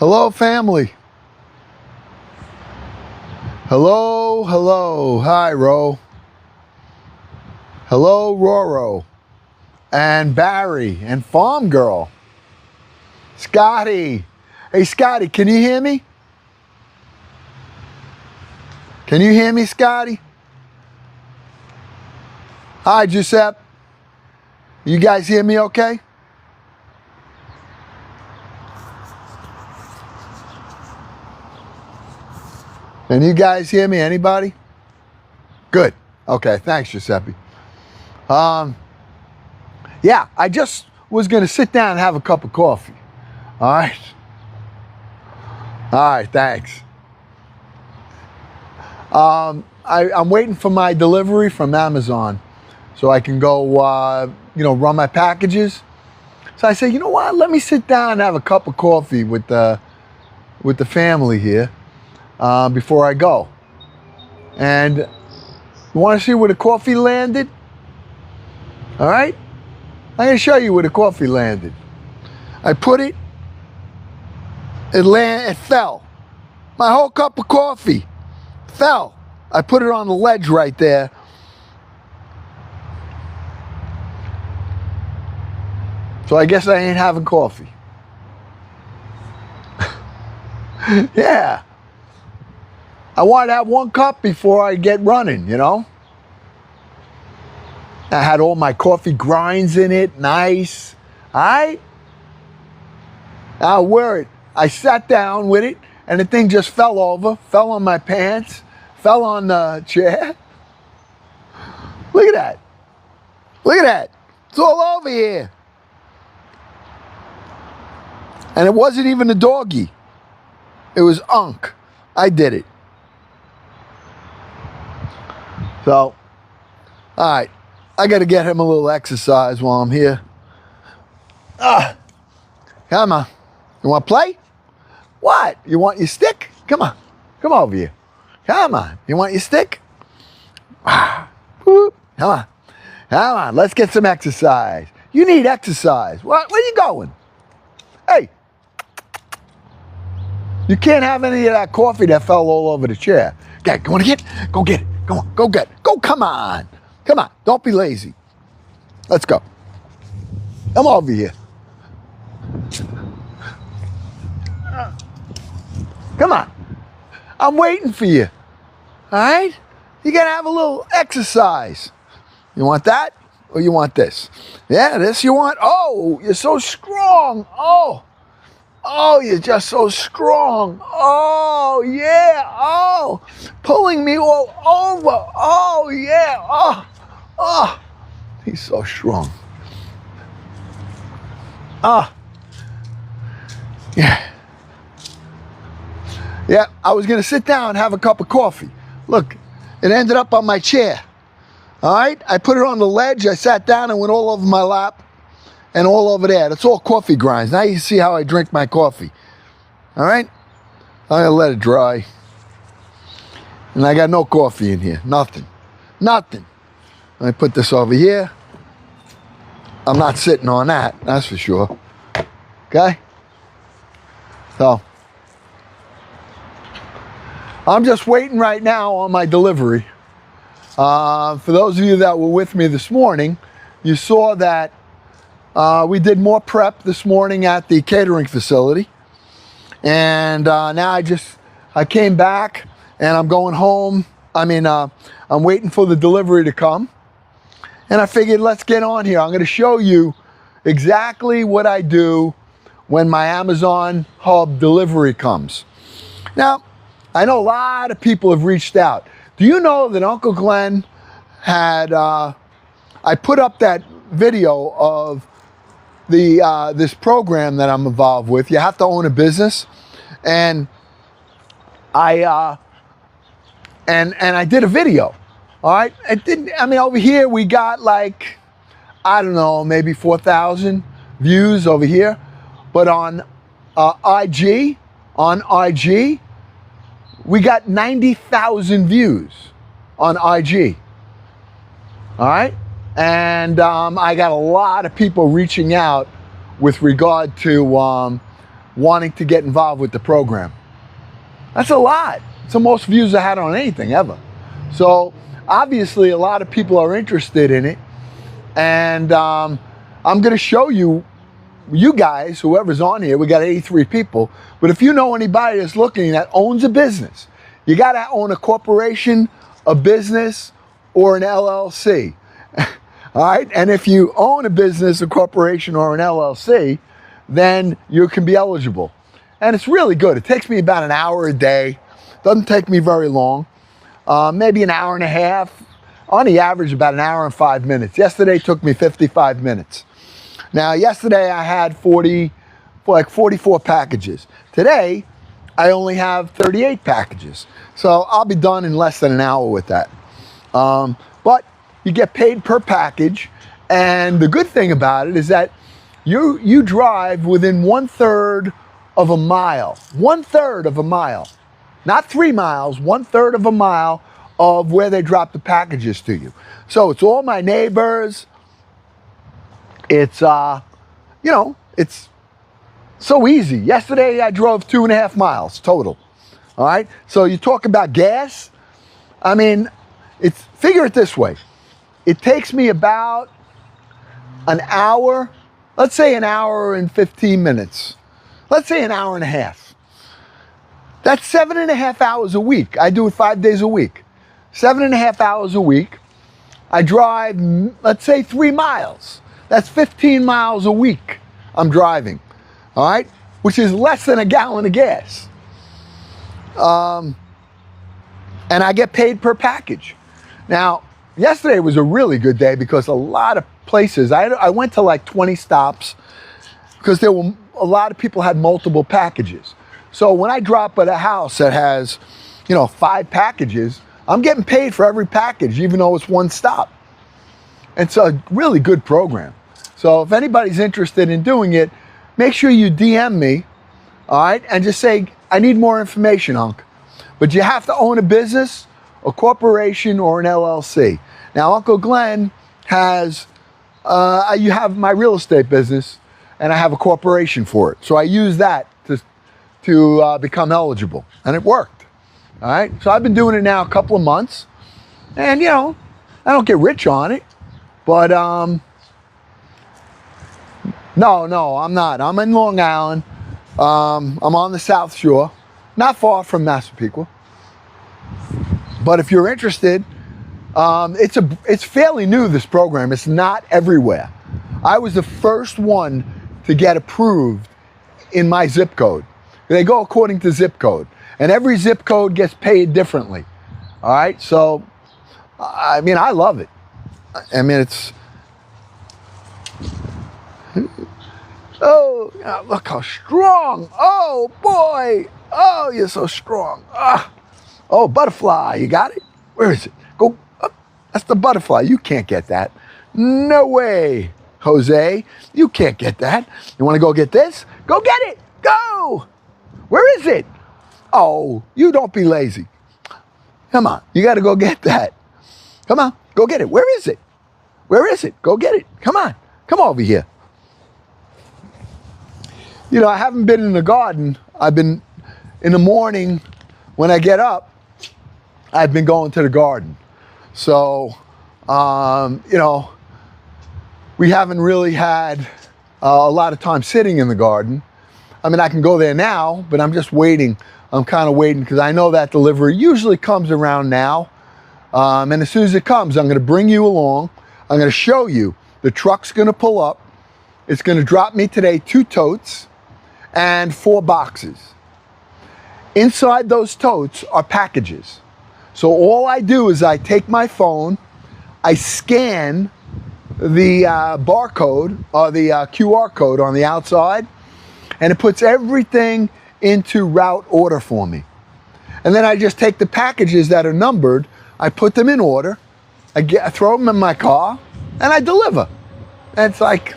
Hello, family. Hello, hello. Hi, Ro. Hello, Roro. And Barry. And Farm Girl. Scotty. Hey, Scotty, can you hear me? Can you hear me, Scotty? Hi, Giuseppe. You guys hear me okay? Can you guys hear me? Anybody? Good. Okay, thanks, Giuseppe. Yeah, I just was going to sit down and have a cup of coffee. All right? All right, thanks. I'm waiting for my delivery from Amazon so I can go, run my packages. So I say, you know what? Let me sit down and have a cup of coffee with the family here before I go. And you want to see where the coffee landed? All right? I'm going to show you where the coffee landed. I put it, it fell. My whole cup of coffee fell. I put it on the ledge right there. So I guess I ain't having coffee. Yeah. I want to have one cup before I get running, you know? I had all my coffee grinds in it, nice. All right? I'll wear it. I sat down with it, and the thing just fell over, fell on my pants, fell on the chair. Look at that. Look at that. It's all over here. And it wasn't even a doggy. It was Unc. I did it. So, all right. I got to get him a little exercise while I'm here. Come on. You want to play? What? You want your stick? Come on. Come over here. Come on. You want your stick? Come on. Come on. Let's get some exercise. You need exercise. Where are you going? Hey. You can't have any of that coffee that fell all over the chair. Okay, you want to get it? Go get it. Come on. Go get it. Go. Come on. Come on. Don't be lazy. Let's go. Come over here. Come on. I'm waiting for you. All right? You got to have a little exercise. You want that or you want this? Yeah, this you want? Oh, you're so strong. Oh, you're just so strong. Oh, yeah. Oh, pulling me all over. Oh, yeah. Oh, he's so strong. Yeah. Yeah, I was going to sit down and have a cup of coffee. Look, it ended up on my chair. All right? I put it on the ledge. I sat down and went all over my lap and all over there. That's all coffee grinds. Now you see how I drink my coffee. All right? I'm going to let it dry. And I got no coffee in here. Nothing. Nothing. Let me put this over here. I'm not sitting on that. That's for sure. Okay? So, I'm just waiting right now on my delivery. For those of you that were with me this morning, you saw that we did more prep this morning at the catering facility. And now I came back and I'm going home. I'm waiting for the delivery to come. And I figured, let's get on here. I'm going to show you exactly what I do when my Amazon Hub delivery comes. Now, I know a lot of people have reached out. Do you know that Uncle Glenn had, I put up that video of this program that I'm involved with. You have to own a business. And I did a video. All right. Over here we got like, I don't know, maybe 4,000 views over here. But on IG, we got 90,000 views on IG. All right. And I got a lot of people reaching out with regard to wanting to get involved with the program. That's a lot. It's the most views I had on anything ever. So obviously a lot of people are interested in it, and I'm going to show you guys, whoever's on here. We got 83 people, but if you know anybody that's looking that owns a business, you got to own a corporation, a business, or an LLC. All right, and if you own a business, a corporation, or an LLC, then you can be eligible. And it's really good. It takes me about an hour a day. Doesn't take me very long. Maybe an hour and a half. On the average, about an hour and 5 minutes. Yesterday took me 55 minutes. Now, yesterday I had 44 packages. Today, I only have 38 packages. So I'll be done in less than an hour with that. But you get paid per package. And the good thing about it is that you drive within 1/3 of a mile. 1/3 of a mile. Not 3 miles, 1/3 of a mile of where they drop the packages to you. So it's all my neighbors. It's, it's so easy. Yesterday I drove 2.5 miles total. All right. So you talk about gas. I mean, figure it this way. It takes me about an hour, let's say an hour and 15 minutes. Let's say an hour and a half. That's 7.5 hours a week. I do it 5 days a week. 7.5 hours a week. I drive, let's say 3 miles. That's 15 miles a week I'm driving. All right? Which is less than a gallon of gas. And I get paid per package. Now, yesterday was a really good day because a lot of places, I went to like 20 stops because there were a lot of people had multiple packages. So when I drop at a house that has, 5 packages, I'm getting paid for every package, even though it's one stop. It's a really good program. So if anybody's interested in doing it, make sure you DM me, all right, and just say, I need more information, Unc. But you have to own a business, a corporation, or an LLC. Now, Uncle Glenn has, you have my real estate business, and I have a corporation for it. So I use that to become eligible, and it worked. All right, so I've been doing it now a couple of months, and I don't get rich on it, but no, I'm not. I'm in Long Island. I'm on the South Shore, not far from Massapequa. But if you're interested, it's fairly new, this program. It's not everywhere. I was the first one to get approved in my zip code. They go according to zip code, and every zip code gets paid differently. All right, so I mean, I love it. I mean, it's look how strong. Oh boy, oh, you're so strong. Oh, butterfly, you got it? Where is it? Go up. That's the butterfly. You can't get that. No way, Jose. You can't get that. You want to go get this? Go get it. Go. Where is it? Oh, you don't be lazy. Come on. You got to go get that. Come on. Go get it. Where is it? Where is it? Go get it. Come on. Come over here. I haven't been in the garden. I've been in the morning when I get up, I've been going to the garden. So, we haven't really had a lot of time sitting in the garden. I mean, I can go there now, but I'm just waiting. I'm kind of waiting because I know that delivery usually comes around now. And as soon as it comes, I'm going to bring you along. I'm going to show you. The truck's going to pull up. It's going to drop me today 2 totes and 4 boxes. Inside those totes are packages. So all I do is I take my phone, I scan the barcode or the QR code on the outside, and it puts everything into route order for me. And then I just take the packages that are numbered, I put them in order, I throw them in my car, and I deliver. And it's like,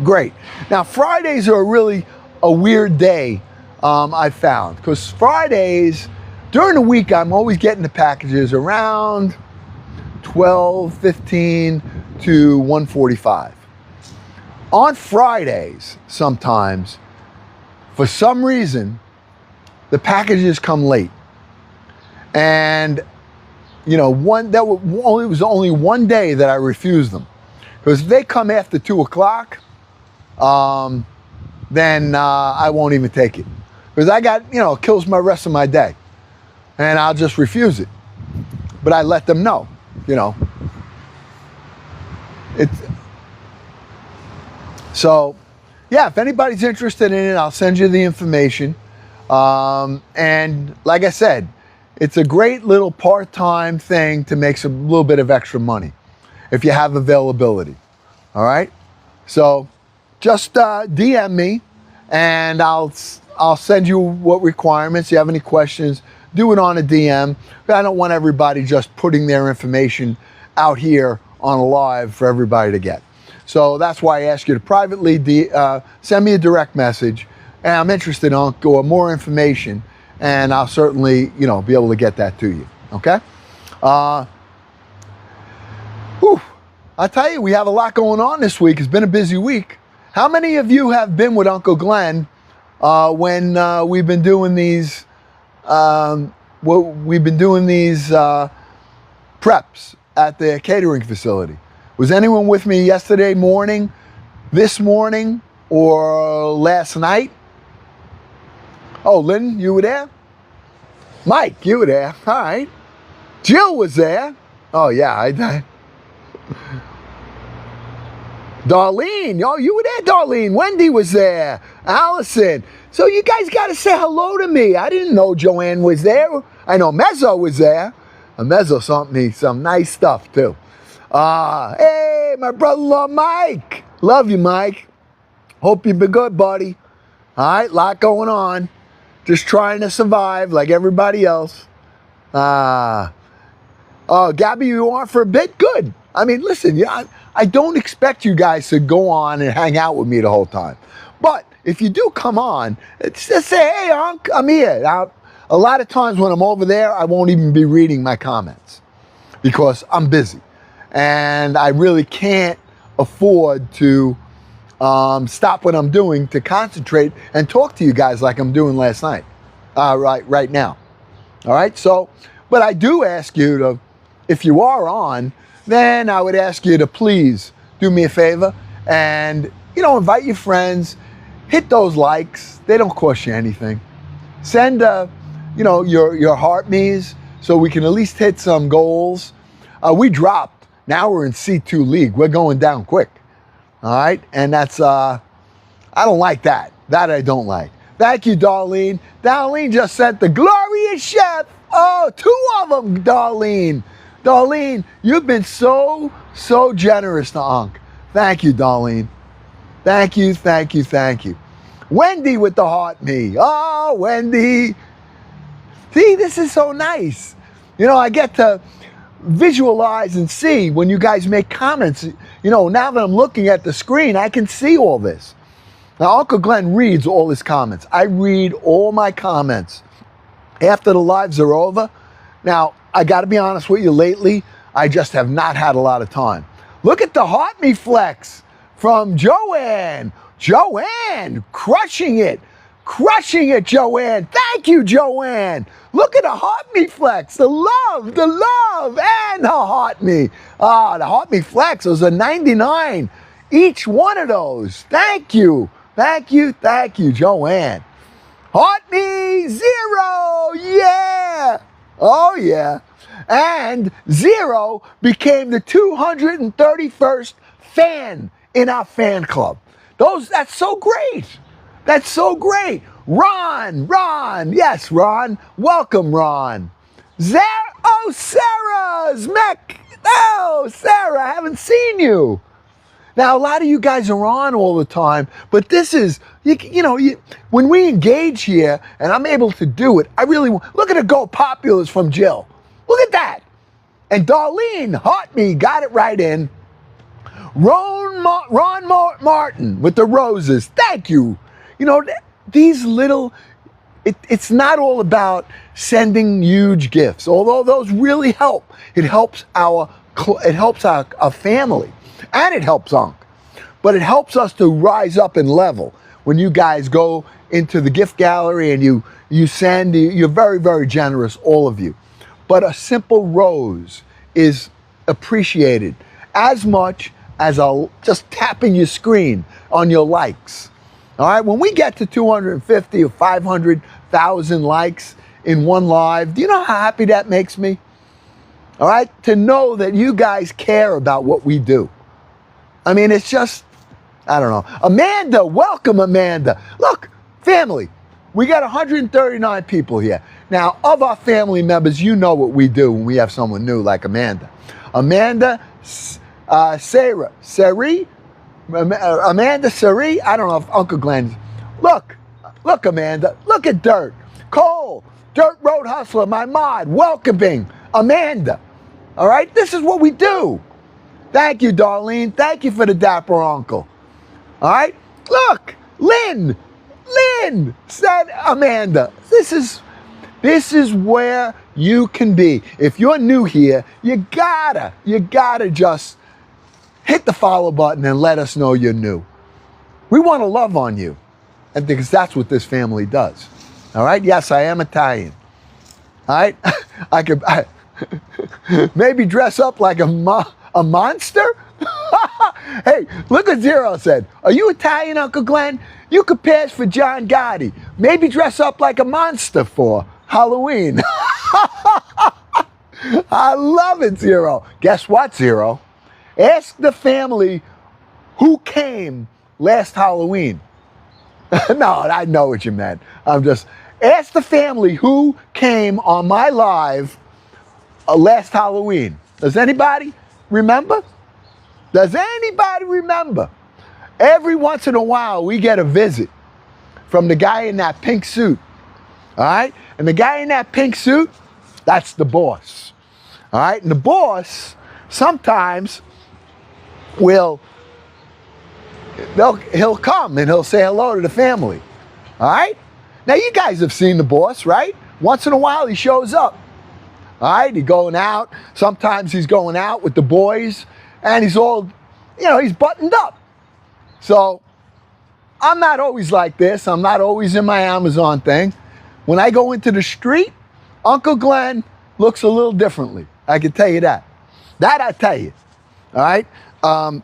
great. Now, Fridays are really a weird day, I found, because Fridays, during the week, I'm always getting the packages around 12:15 to 1:45. On Fridays, sometimes, For some reason, the packages come late. And, you know, it was only one day that I refused them. Because if they come after 2 o'clock, then I won't even take it. Because I got, you know, it kills my rest of my day. And I'll just refuse it. But I let them know, you know. So, yeah, if anybody's interested in it, I'll send you the information. And like I said, it's a great little part-time thing to make a little bit of extra money if you have availability. All right? So just DM me and I'll send you what requirements. If you have any questions, do it on a DM. I don't want everybody just putting their information out here on a live for everybody to get. So that's why I ask you to privately send me a direct message. And I'm interested in more information, and I'll certainly, you know, be able to get that to you. Okay? I tell you, we have a lot going on this week. It's been a busy week. How many of you have been with Uncle Glenn when we've been doing these? Preps at the catering facility. Was anyone with me yesterday morning, this morning, or last night? Oh, Lynn, you were there? Mike, you were there. All right. Jill was there. Oh, yeah. Darlene. Oh, you were there, Darlene. Wendy was there. Allison. So you guys got to say hello to me. I didn't know Joanne was there. I know Mezzo was there. Mezzo sent me some nice stuff, too. Hey, my brother-in-law, Mike. Love you, Mike. Hope you've been good, buddy. All right, lot going on. Just trying to survive like everybody else. Gabby, you on for a bit? Good. I mean, listen, I don't expect you guys to go on and hang out with me the whole time. But if you do come on, just say, hey, Unc, I'm here. Now, a lot of times when I'm over there, I won't even be reading my comments because I'm busy. And I really can't afford to stop what I'm doing to concentrate and talk to you guys like I'm doing last night, right now. All right, so, but I do ask you to, if you are on, then I would ask you to please do me a favor and, you know, invite your friends, hit those likes. They don't cost you anything. Send, you know, your heart me's so we can at least hit some goals. We dropped. Now we're in C2 League. We're going down quick. All right? And that's, I don't like that. That I don't like. Thank you, Darlene. Darlene just sent the glorious chef. Oh, 2 of them, Darlene. Darlene, you've been so generous to Unc. Thank you, Darlene. Thank you, thank you, thank you. Wendy with the heart me. Oh, Wendy. See, this is so nice. You know, I get to visualize and see when you guys make comments. You know, now that I'm looking at the screen, I can see all this. Now, Uncle Glenn reads all his comments. I read all my comments after the lives are over. Now, I got to be honest with you, lately, I just have not had a lot of time. Look at the heart me flex from Joanne. Joanne, crushing it. Crushing it, Joanne. Thank you, Joanne. Look at the heart me flex, the love, and the heart me. The heart me flex, those are 99. Each one of those. Thank you. Thank you, Joanne. Heart me 0, yeah. Oh, yeah. And 0 became the 231st fan in our fan club. That's so great. That's so great. Ron, yes, Ron. Welcome, Ron. Sarah's Mech. Oh, Sarah, I haven't seen you. Now, a lot of you guys are on all the time, but this is, you know, when we engage here and I'm able to do it, I really want, look at the Go Populars from Jill. Look at that. And Darlene, heart me, got it right in. Ron Martin with the roses. Thank you. You know, these little, it's not all about sending huge gifts, although those really help. It helps our family, and it helps Unc. But it helps us to rise up and level. when you guys go into the gift gallery and you send, you're very, very generous, all of you. But a simple rose is appreciated as much as just tapping your screen on your likes. All right, when we get to 250 or 500,000 likes in one live, do you know how happy that makes me? All right, to know that you guys care about what we do. I mean, it's just, I don't know. Amanda, welcome, Amanda. Look, family, we got 139 people here. Now, of our family members, you know what we do when we have someone new like Amanda. Amanda, Sarah, Sari, Amanda, Sari, I don't know if Uncle Glenn. Look, Amanda, look at Dirt. Cole, Dirt Road Hustler, my mod, welcoming Amanda. All right, this is what we do. Thank you, Darlene. Thank you for the dapper uncle. All right, look, Lynn said Amanda. This is where you can be. If you're new here, you gotta just hit the follow button and let us know you're new. We want to love on you, and because that's what this family does. All right. Yes, I am Italian. All right. I could maybe dress up like a monster. Hey, look what Zero said. Are you Italian, Uncle Glenn? You could pass for John Gotti. Maybe dress up like a monster for Halloween. I love it, Zero. Guess what, Zero? Ask the family who came last Halloween. No, I know what you meant. Ask the family who came on my live last Halloween. Does anybody remember? Does anybody remember? Every once in a while, we get a visit from the guy in that pink suit. All right? And the guy in that pink suit, that's the boss. All right? And the boss sometimes he'll come and he'll say hello to the family. All right? Now, you guys have seen the boss, right? Once in a while, he shows up. All right? He's going out. Sometimes he's going out with the boys, and he's all, he's buttoned up. So I'm not always like this. I'm not always in my Amazon thing. When I go into the street, Uncle Glenn looks a little differently. I can tell you that. That I tell you. All right?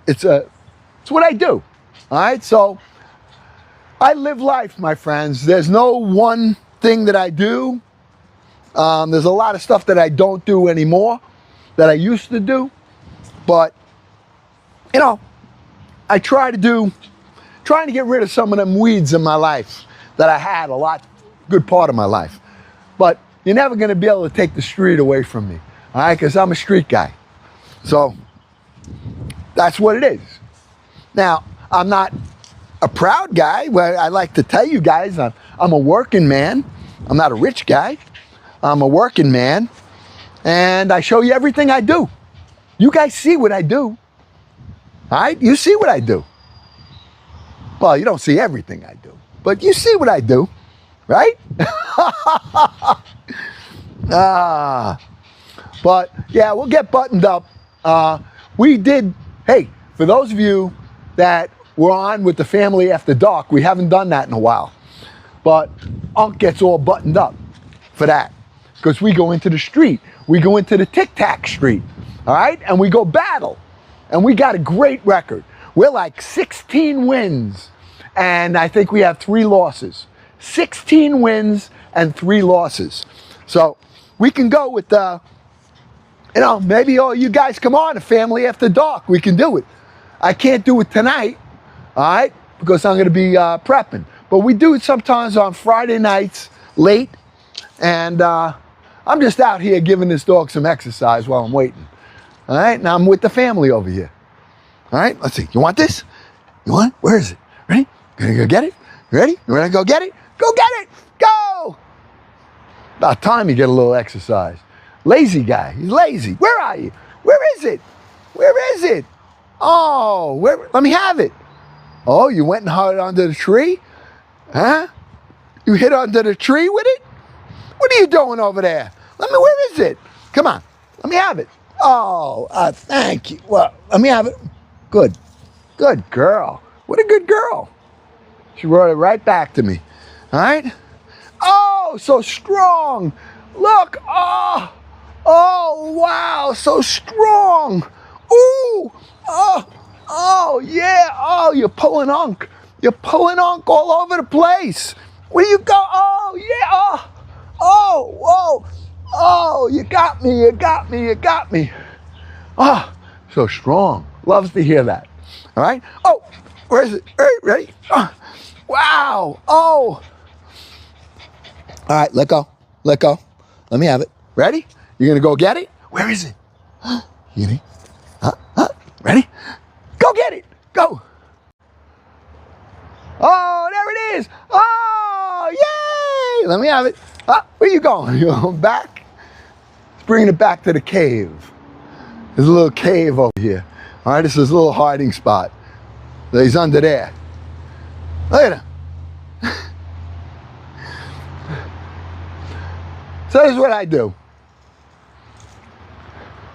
It's what I do. All right? So I live life, my friends. There's no one thing that I do. There's a lot of stuff that I don't do anymore that I used to do. But, I trying to get rid of some of them weeds in my life that I had good part of my life. But you're never going to be able to take the street away from me. All right? Because I'm a street guy. So that's what it is. Now, I'm not a proud guy. Well, I like to tell you guys I'm a working man. I'm not a rich guy. I'm a working man. And I show you everything I do. You guys see what I do. All right? You see what I do. Well, you don't see everything I do. But you see what I do. Right? But, yeah, we'll get buttoned up. Hey, for those of you that were on with the family after dark, we haven't done that in a while. But Unc gets all buttoned up for that. Because we go into the street. We go into the tic-tac street. All right? And we go battle. And we got a great record. We're like 16 wins. And I think we have 3 losses. 16 wins and 3 losses. So we can go with maybe all you guys come on, a family after dark. We can do it. I can't do it tonight, all right, because I'm going to be prepping. But we do it sometimes on Friday nights, late. And I'm just out here giving this dog some exercise while I'm waiting. All right, now I'm with the family over here. All right, let's see. You want this? You want it? Where is it? Ready? Gonna go get it? Ready? You ready to go get it? Go get it! Go! About time you get a little exercise. Lazy guy. He's lazy. Where are you? Where is it? Where is it? Oh, let me have it. Oh, you went and hid under the tree? Huh? You hid under the tree with it? What are you doing over there? Where is it? Come on. Let me have it. Oh, thank you. Well, let me have it. Good. Good girl. What a good girl. She brought it right back to me. All right? Oh, so strong. Look. Oh, oh, wow, so strong. Ooh, oh, yeah. Oh, you're pulling unk. You're pulling unk all over the place. Where you go? Oh, yeah. Oh, whoa. Oh, you got me. You got me. You got me. Oh, so strong. Loves to hear that. All right. Oh, where is it? Ready? Wow. Oh. All right, let go. Let go. Let me have it. Ready? You're going to go get it? Where is it? You need? Ready? Go get it. Go. Oh, there it is. Oh, yay. Let me have it. Where you going? You going back? Let's bring it back to the cave. There's a little cave over here. All right, this is a little hiding spot. He's under there. Look at him. So this is what I do.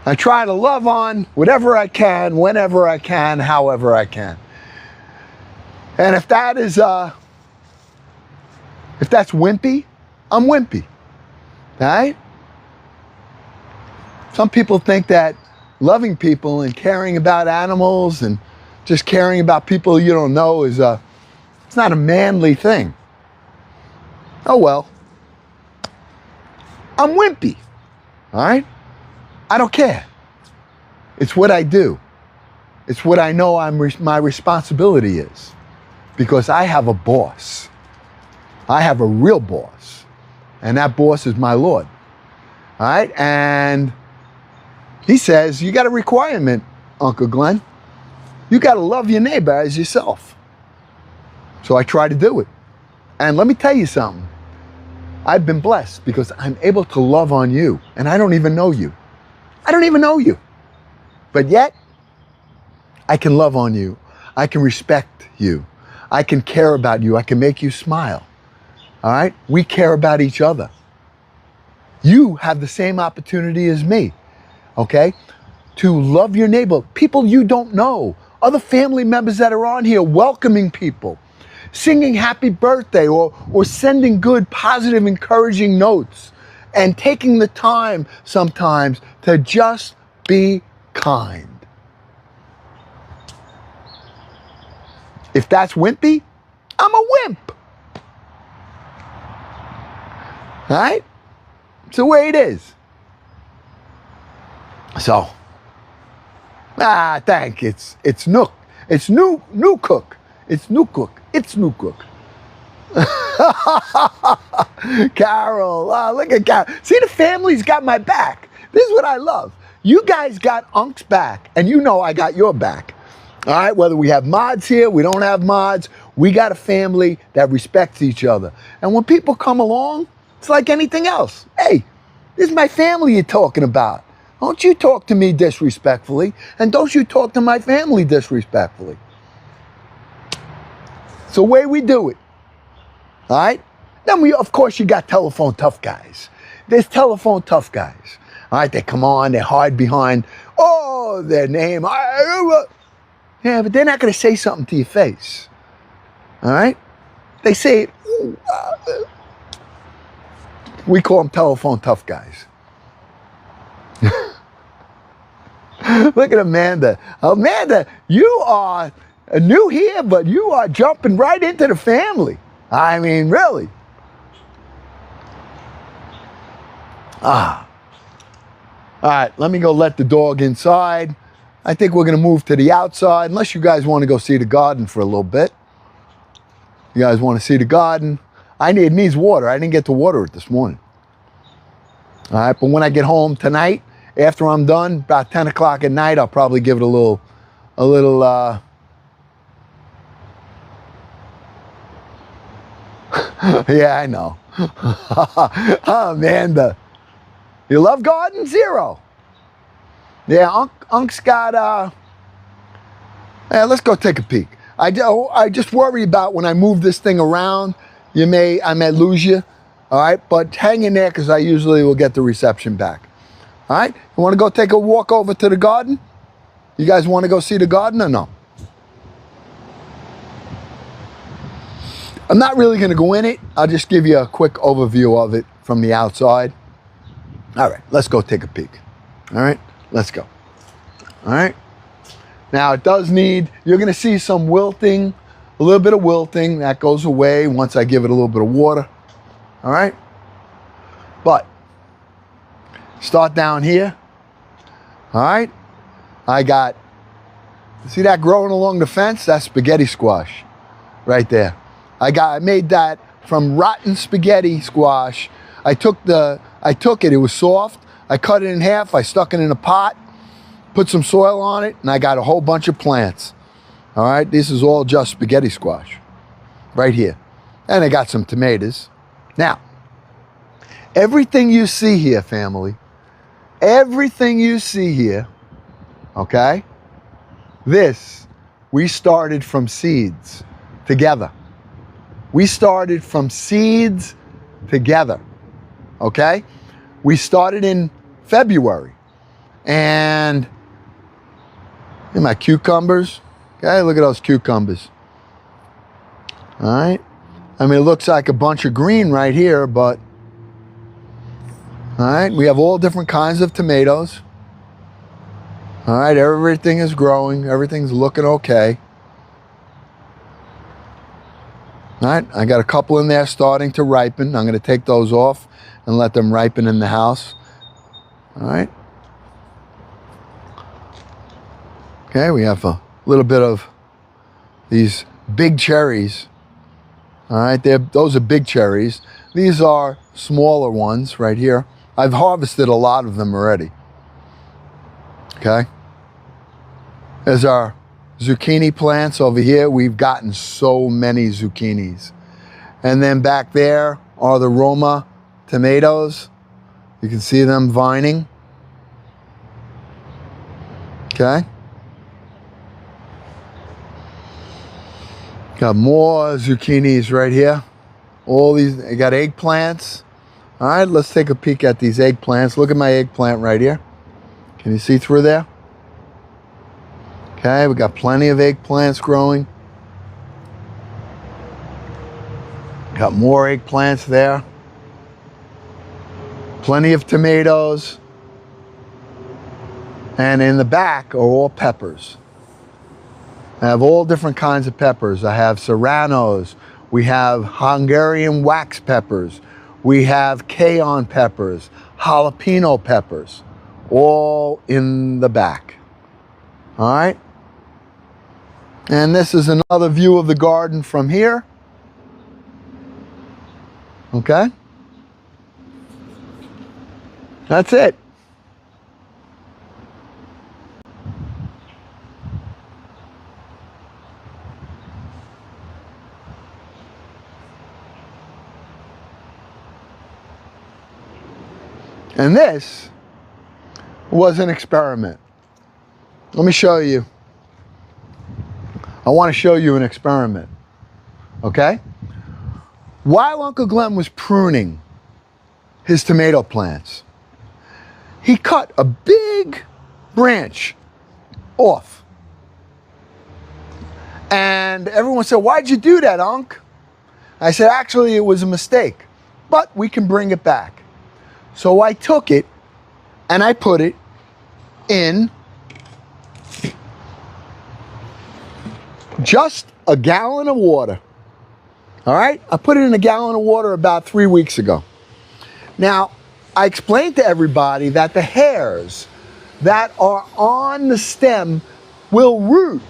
I try to love on whatever I can, whenever I can, however I can. And if that is, if that's wimpy, I'm wimpy. All right? Some people think that loving people and caring about animals and just caring about people you don't know is it's not a manly thing. Oh well. I'm wimpy, all right? I don't care. It's what I do. It's what I know my responsibility is, because I have a boss. I have a real boss, and that boss is my Lord, all right? And he says, you got a requirement, Uncle Glenn. You got to love your neighbor as yourself. So I try to do it. And let me tell you something. I've been blessed because I'm able to love on you, and I don't even know you. I don't even know you. But yet, I can love on you. I can respect you. I can care about you. I can make you smile. All right? We care about each other. You have the same opportunity as me, okay? To love your neighbor, people you don't know, other family members that are on here, welcoming people, singing happy birthday or sending good, positive, encouraging notes, and taking the time sometimes to just be kind. If that's wimpy, I'm a wimp. All right? It's the way it is. So, thank you. It's Nook. It's new cook. It's new cook. It's new cook. Carol, look at Carol. See, the family's got my back. This is what I love. You guys got Unk's back, and you know I got your back. All right, whether we have mods here, we don't have mods, we got a family that respects each other. And when people come along, it's like anything else. Hey, this is my family you're talking about. Don't you talk to me disrespectfully, and don't you talk to my family disrespectfully. It's the way we do it. All right? Then of course, you got telephone tough guys. There's telephone tough guys. All right, they come on, they hide behind, their name. Yeah, but they're not going to say something to your face. All right? They say it. We call them telephone tough guys. Look at Amanda. Amanda, you are new here, but you are jumping right into the family. I mean, really. All right, let me go let the dog inside. I think we're going to move to the outside, unless you guys want to go see the garden for a little bit. You guys want to see the garden? It needs water. I didn't get to water it this morning. All right, but when I get home tonight, after I'm done, about 10 o'clock at night, I'll probably give it a little, yeah, I know. Amanda, you love garden? Zero. Yeah, Unk's got, let's go take a peek. I just worry about when I move this thing around, I may lose you. All right, but hang in there because I usually will get the reception back. All right, you want to go take a walk over to the garden? You guys want to go see the garden or no? I'm not really going to go in it. I'll just give you a quick overview of it from the outside. All right, let's go take a peek. All right, let's go. All right. Now it does need, you're going to see some wilting, a little bit of wilting. That goes away once I give it a little bit of water. All right. But start down here. All right. I got, see that growing along the fence? That's spaghetti squash right there. I made that from rotten spaghetti squash. I took it, it was soft. I cut it in half, I stuck it in a pot, put some soil on it, and I got a whole bunch of plants. All right, this is all just spaghetti squash right here. And I got some tomatoes. Now, everything you see here, family, everything you see here, okay, this, we started from seeds together. We started from seeds together, okay? We started in February, and my cucumbers, okay, look at those cucumbers. All right, I mean, it looks like a bunch of green right here, but, all right, we have all different kinds of tomatoes. All right, everything is growing, everything's looking okay. All right, I got a couple in there starting to ripen. I'm going to take those off and let them ripen in the house. All right. Okay, we have a little bit of these big cherries. All right, those are big cherries. These are smaller ones right here. I've harvested a lot of them already. Okay. There's our zucchini plants over here. We've gotten so many zucchinis. And then back there are the Roma tomatoes. You can see them vining. Okay. Got more zucchinis right here. All these, I got eggplants. All right, let's take a peek at these eggplants. Look at my eggplant right here. Can you see through there? Okay, we got plenty of eggplants growing. Got more eggplants there. Plenty of tomatoes. And in the back are all peppers. I have all different kinds of peppers. I have serranos. We have Hungarian wax peppers. We have cayenne peppers, jalapeno peppers, all in the back. All right. And this is another view of the garden from here. Okay. That's it. And this was an experiment. Let me show you. I want to show you an experiment, okay? While Uncle Glenn was pruning his tomato plants, he cut a big branch off. And everyone said, "Why'd you do that, Unc?" I said, "Actually, it was a mistake, but we can bring it back." So I took it and I put it in just a gallon of water. All right? I put it in a gallon of water about 3 weeks ago. Now, I explained to everybody that the hairs that are on the stem will root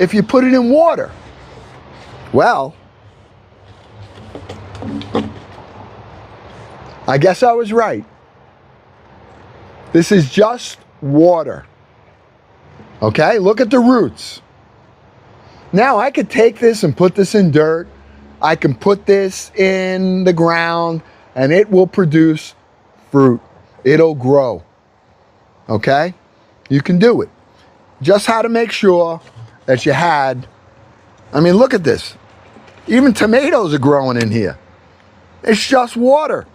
if you put it in water. Well, I guess I was right. This is just water. Okay? Look at the roots. Now I could take this and put this in dirt. I can put this in the ground and it will produce fruit. It'll grow. Okay? You can do it. Just how to make sure that you had, I mean, look at this. Even tomatoes are growing in here. It's just water.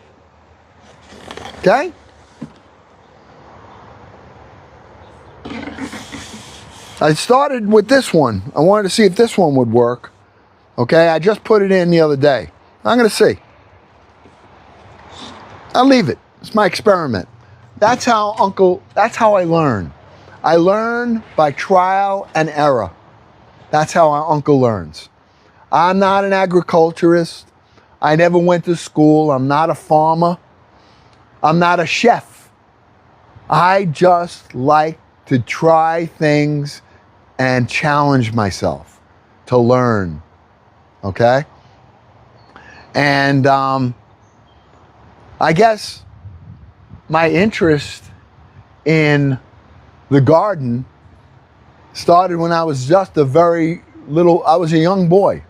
Okay? I started with this one. I wanted to see if this one would work. Okay, I just put it in the other day. I'm going to see. I'll leave it. It's my experiment. That's how I learn. I learn by trial and error. That's how our uncle learns. I'm not an agriculturist. I never went to school. I'm not a farmer. I'm not a chef. I just like to try things and challenge myself to learn. Okay? And I guess my interest in the garden started when I was just I was a young boy.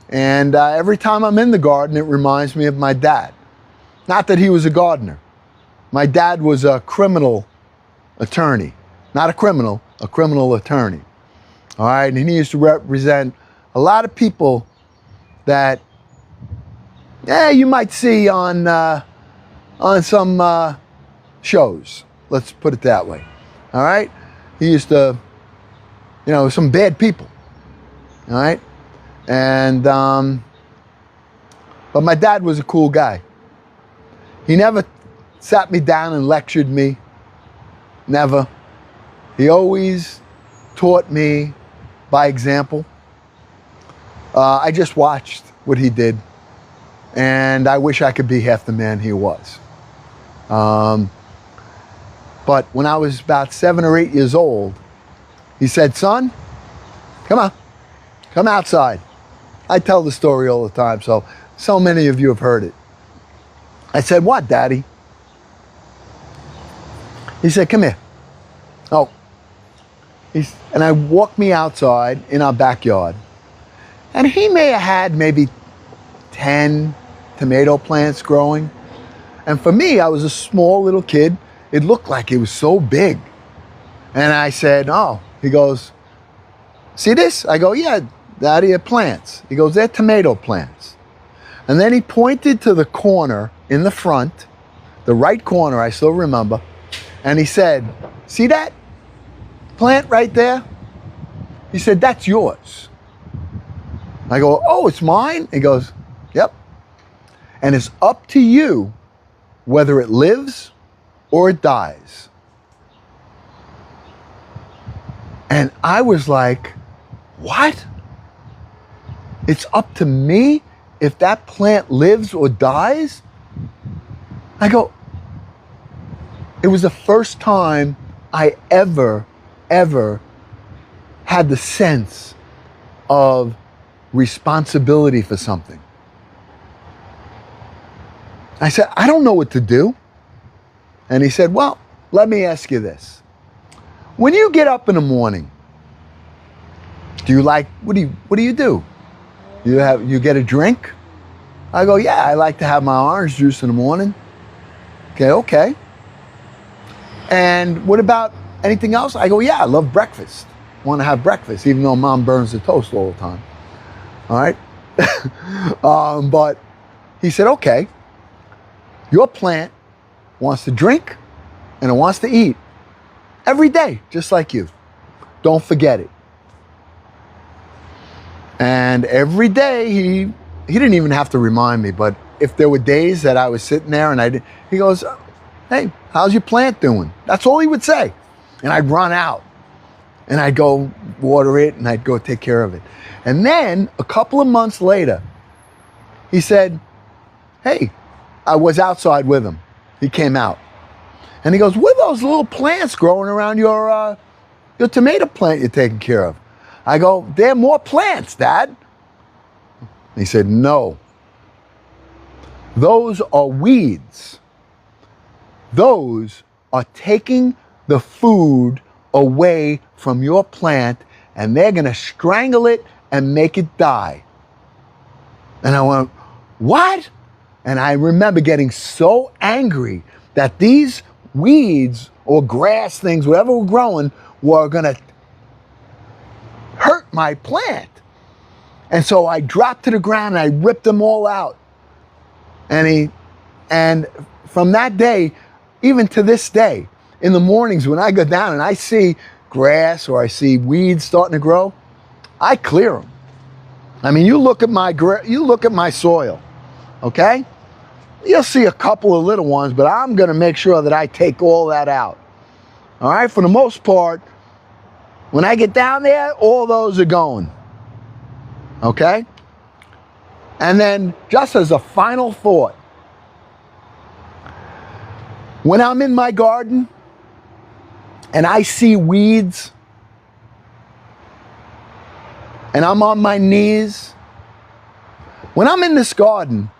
And every time I'm in the garden, it reminds me of my dad. Not that he was a gardener. My dad was a criminal attorney. Not a criminal attorney. All right, and he used to represent a lot of people that, you might see on some shows. Let's put it that way. All right, he used to, some bad people. All right, and but my dad was a cool guy. He never sat me down and lectured me. Never. He always taught me by example. I just watched what he did, and I wish I could be half the man he was. But when I was about 7 or 8 years old, he said, "Son, come on, come outside." I tell the story all the time, so many of you have heard it. I said, "What, Daddy?" He said, "Come here." Oh. And I walked me outside in our backyard. And he may have had maybe 10 tomato plants growing. And for me, I was a small little kid. It looked like it was so big. And I said, "Oh." He goes, "See this?" I go, "Yeah, Daddy, are plants." He goes, "They're tomato plants." And then he pointed to the corner in the front, the right corner, I still remember. And he said, "See that plant right there?" He said, "That's yours." I go, "Oh, it's mine?" He goes, "Yep. And it's up to you whether it lives or it dies." And I was like, "What? It's up to me if that plant lives or dies?" I go, it was the first time I ever had the sense of responsibility for something. I said, "I don't know what to do." And he said, "Well, let me ask you this. When you get up in the morning, what do you do? You get a drink?" I go, "Yeah, I like to have my orange juice in the morning." Okay. "And what about anything else?" I go, "Yeah, I love breakfast. Want to have breakfast, even though Mom burns the toast all the time." All right. But he said, "Okay, your plant wants to drink and it wants to eat every day, just like you. Don't forget it." And every day he didn't even have to remind me, but if there were days that I was sitting there and he goes, "Hey, how's your plant doing?" That's all he would say. And I'd run out and I'd go water it and I'd go take care of it. And then a couple of months later, he said, "Hey," I was outside with him. He came out and he goes, "What are those little plants growing around your tomato plant you're taking care of?" I go, "They're more plants, Dad." He said, "No. Those are weeds. Those are taking the food away from your plant and they're going to strangle it and make it die." And I went, "What?" And I remember getting so angry that these weeds or grass things, whatever were growing, were going to hurt my plant. And so I dropped to the ground and I ripped them all out. And from that day, even to this day, in the mornings when I go down and I see grass or I see weeds starting to grow, I clear them. I mean, you look at my soil, okay? You'll see a couple of little ones, but I'm going to make sure that I take all that out. All right? For the most part, when I get down there, all those are going. Okay? And then, just as a final thought, when I'm in my garden and I see weeds and I'm on my knees, when I'm in this garden,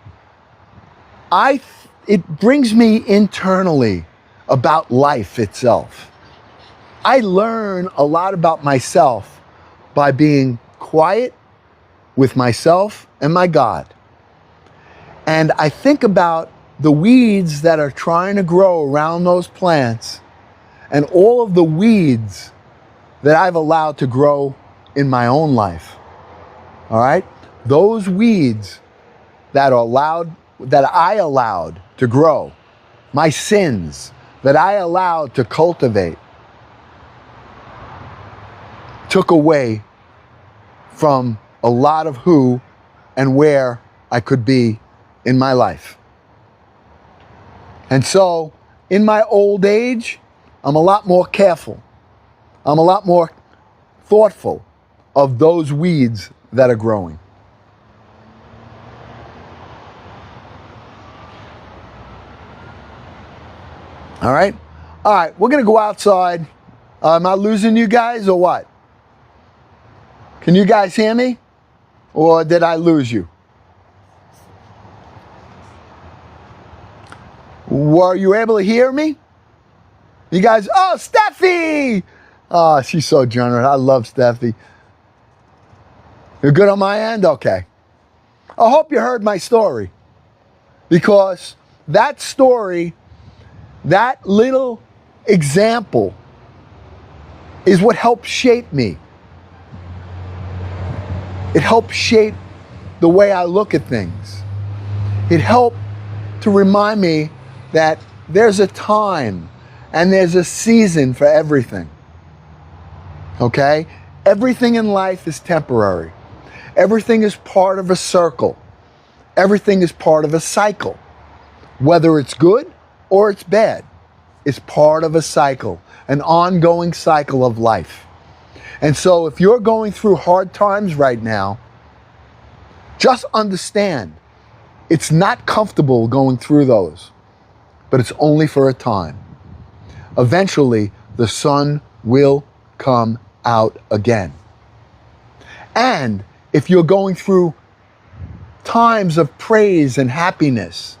it brings me internally about life itself. I learn a lot about myself by being quiet with myself and my God. And I think about the weeds that are trying to grow around those plants and all of the weeds that I've allowed to grow in my own life. All right? Those weeds that I allowed to grow, my sins that I allowed to cultivate, took away from a lot of who and where I could be in my life. And so, in my old age, I'm a lot more careful. I'm a lot more thoughtful of those weeds that are growing. All right? All right, we're going to go outside. Am I losing you guys or what? Can you guys hear me? Or did I lose you? Were you able to hear me? You guys, oh, Steffi! Oh, she's so generous. I love Steffi. You're good on my end? Okay. I hope you heard my story. Because that story, that little example, is what helped shape me. It helped shape the way I look at things. It helped to remind me that there's a time and there's a season for everything. Okay? Everything in life is temporary. Everything is part of a circle. Everything is part of a cycle. Whether it's good or it's bad, it's part of a cycle, an ongoing cycle of life. And so if you're going through hard times right now, just understand it's not comfortable going through those, but it's only for a time. Eventually, the sun will come out again. And if you're going through times of praise and happiness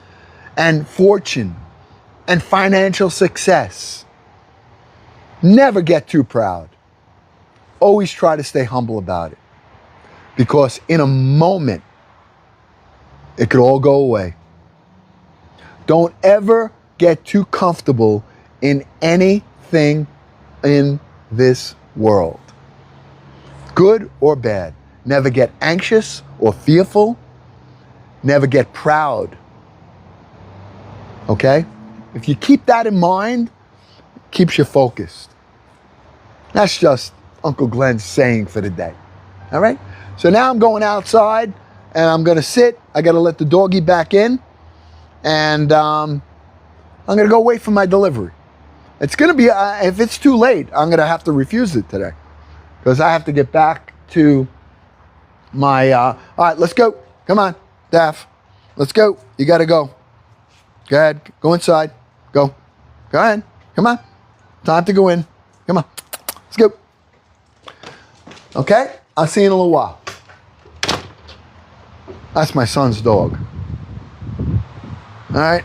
and fortune and financial success, never get too proud. Always try to stay humble about it. Because in a moment, it could all go away. Don't ever get too comfortable in anything in this world. Good or bad. Never get anxious or fearful. Never get proud. Okay? If you keep that in mind, it keeps you focused. That's just Uncle Glenn's saying for the day. All right? So now I'm going outside and I'm going to sit. I got to let the doggy back in. And I'm going to go wait for my delivery. It's going to be, if it's too late, I'm going to have to refuse it today. Because I have to get back to my, all right, let's go. Come on, Daff. Let's go. You got to go. Go ahead. Go inside. Go. Go ahead. Come on. Time to go in. Come on. Let's go. Okay? I'll see you in a little while. That's my son's dog. All right?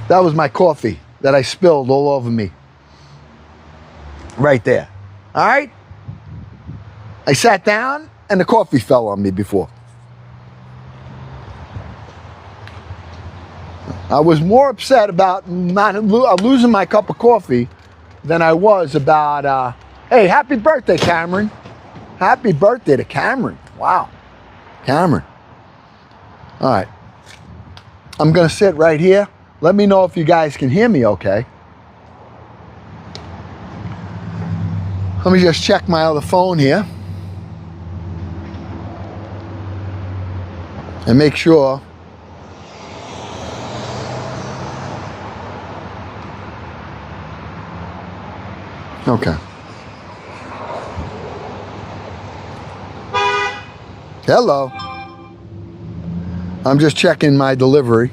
That was my coffee that I spilled all over me. Right there. All right? I sat down and the coffee fell on me before. I was more upset about not losing my cup of coffee than I was about, hey, happy birthday, Cameron. Happy birthday to Cameron. Wow. Cameron. All right. I'm going to sit right here. Let me know if you guys can hear me okay. Let me just check my other phone here. and make sure okay. Hello. I'm just checking my delivery.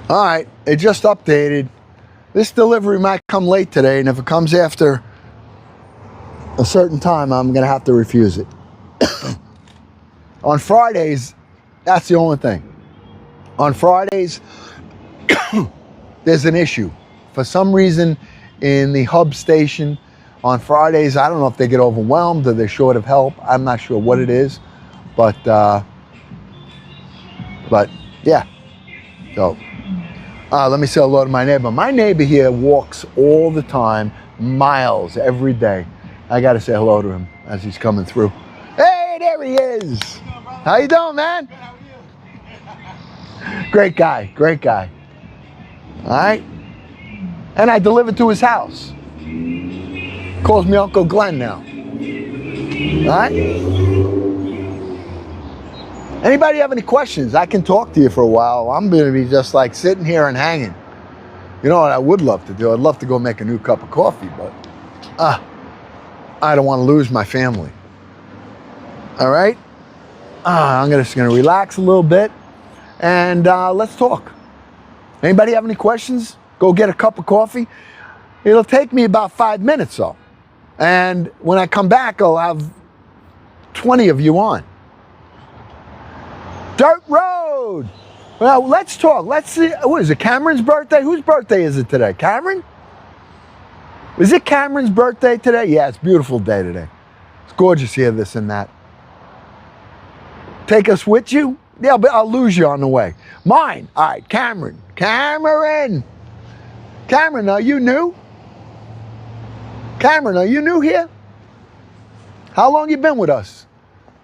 All right, it just updated. This delivery might come late today, and if it comes after a certain time, I'm gonna have to refuse it. On Fridays, that's the only thing. On Fridays, there's an issue. For some reason, in the hub station, on Fridays, I don't know if they get overwhelmed or they're short of help. I'm not sure what it is, but yeah. So, let me say hello to my neighbor. My neighbor here walks all the time, miles every day. I got to say hello to him as he's coming through. Hey, there he is. How you doing, man? Great guy, great guy. All right. And I delivered to his house. Calls me Uncle Glenn now. All right. Anybody have any questions? I can talk to you for a while. I'm going to be just like sitting here and hanging. You know what I would love to do? I'd love to go make a new cup of coffee, but I don't want to lose my family. All right? I'm just going to relax a little bit and let's talk. Anybody have any questions? Go get a cup of coffee. It'll take me about 5 minutes though. And when I come back, I'll have 20 of you on. Dirt Road. Well, let's talk. Let's see. What is it? Cameron's birthday? Whose birthday is it today? Cameron? Is it Cameron's birthday today? Yeah, it's a beautiful day today. It's gorgeous here, this and that. Take us with you? Yeah, but I'll lose you on the way. Mine. All right, Cameron. Cameron, are you new? Cameron, are you new here? How long you been with us?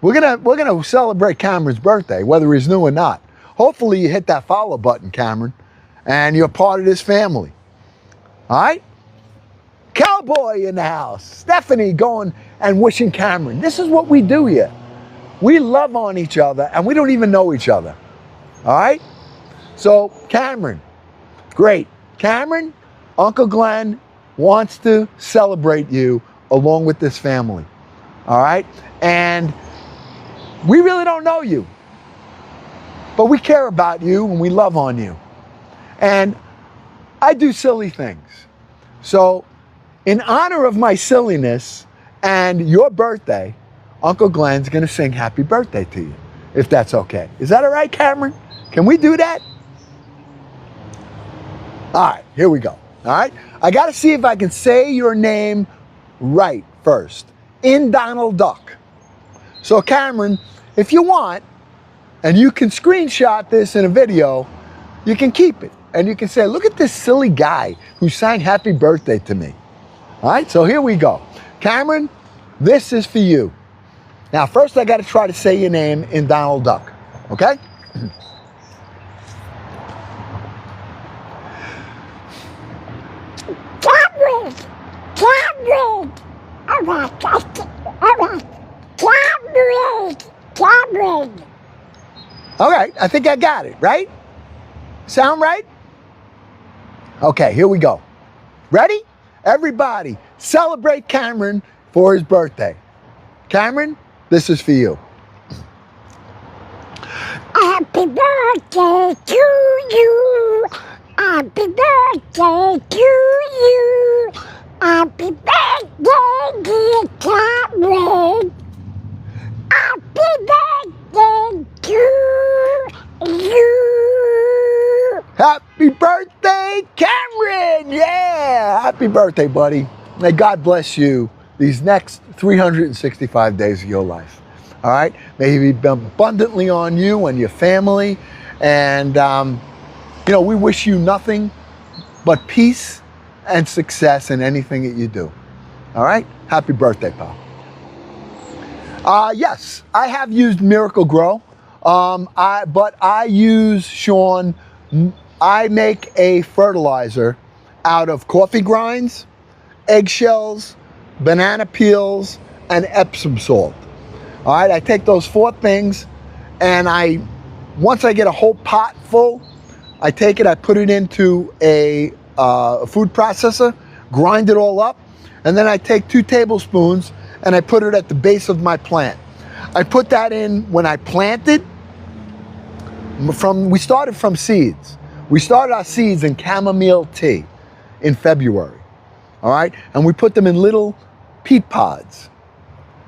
We're gonna celebrate Cameron's birthday, whether he's new or not. Hopefully you hit that follow button, Cameron, and you're part of this family. All right? Cowboy in the house. Stephanie going and wishing Cameron. This is what we do here. We love on each other and we don't even know each other. All right? So Cameron, great. Cameron, Uncle Glenn wants to celebrate you along with this family. All right? And we really don't know you, but we care about you and we love on you. And I do silly things. So in honor of my silliness and your birthday, Uncle Glenn's gonna sing happy birthday to you, if that's okay. Is that all right, Cameron? Can we do that? All right, here we go. All right, I gotta see if I can say your name right first. In Donald Duck. So Cameron, if you want, and you can screenshot this in a video, you can keep it. And you can say, look at this silly guy who sang happy birthday to me. All right, so here we go. Cameron, this is for you. Now, first I gotta try to say your name in Donald Duck, okay? Cameron! Cameron! All right, Cameron! All right, I think I got it, right? Sound right? Okay, here we go. Ready? Everybody, celebrate Cameron for his birthday. Cameron, this is for you. Happy birthday to you. Happy birthday to you. Happy birthday, dear Cameron. Happy birthday to you. Happy birthday, Cameron! Yeah! Happy birthday, buddy. May God bless you these next 365 days of your life. All right? May He be abundantly on you and your family. And, you know, we wish you nothing but peace and success in anything that you do. All right? Happy birthday, pal. Yes, I have used Miracle Grow, but I use, Sean, I make a fertilizer out of coffee grinds eggshells, banana peels, and Epsom salt. All right, I take those 4 things, and once I get a whole pot full, I take it, I put it into a food processor, grind it all up, and then I take 2 tablespoons and I put it at the base of my plant. I put that in when I planted. We started from seeds. We started our seeds in chamomile tea in February, all right? And we put them in little peat pods.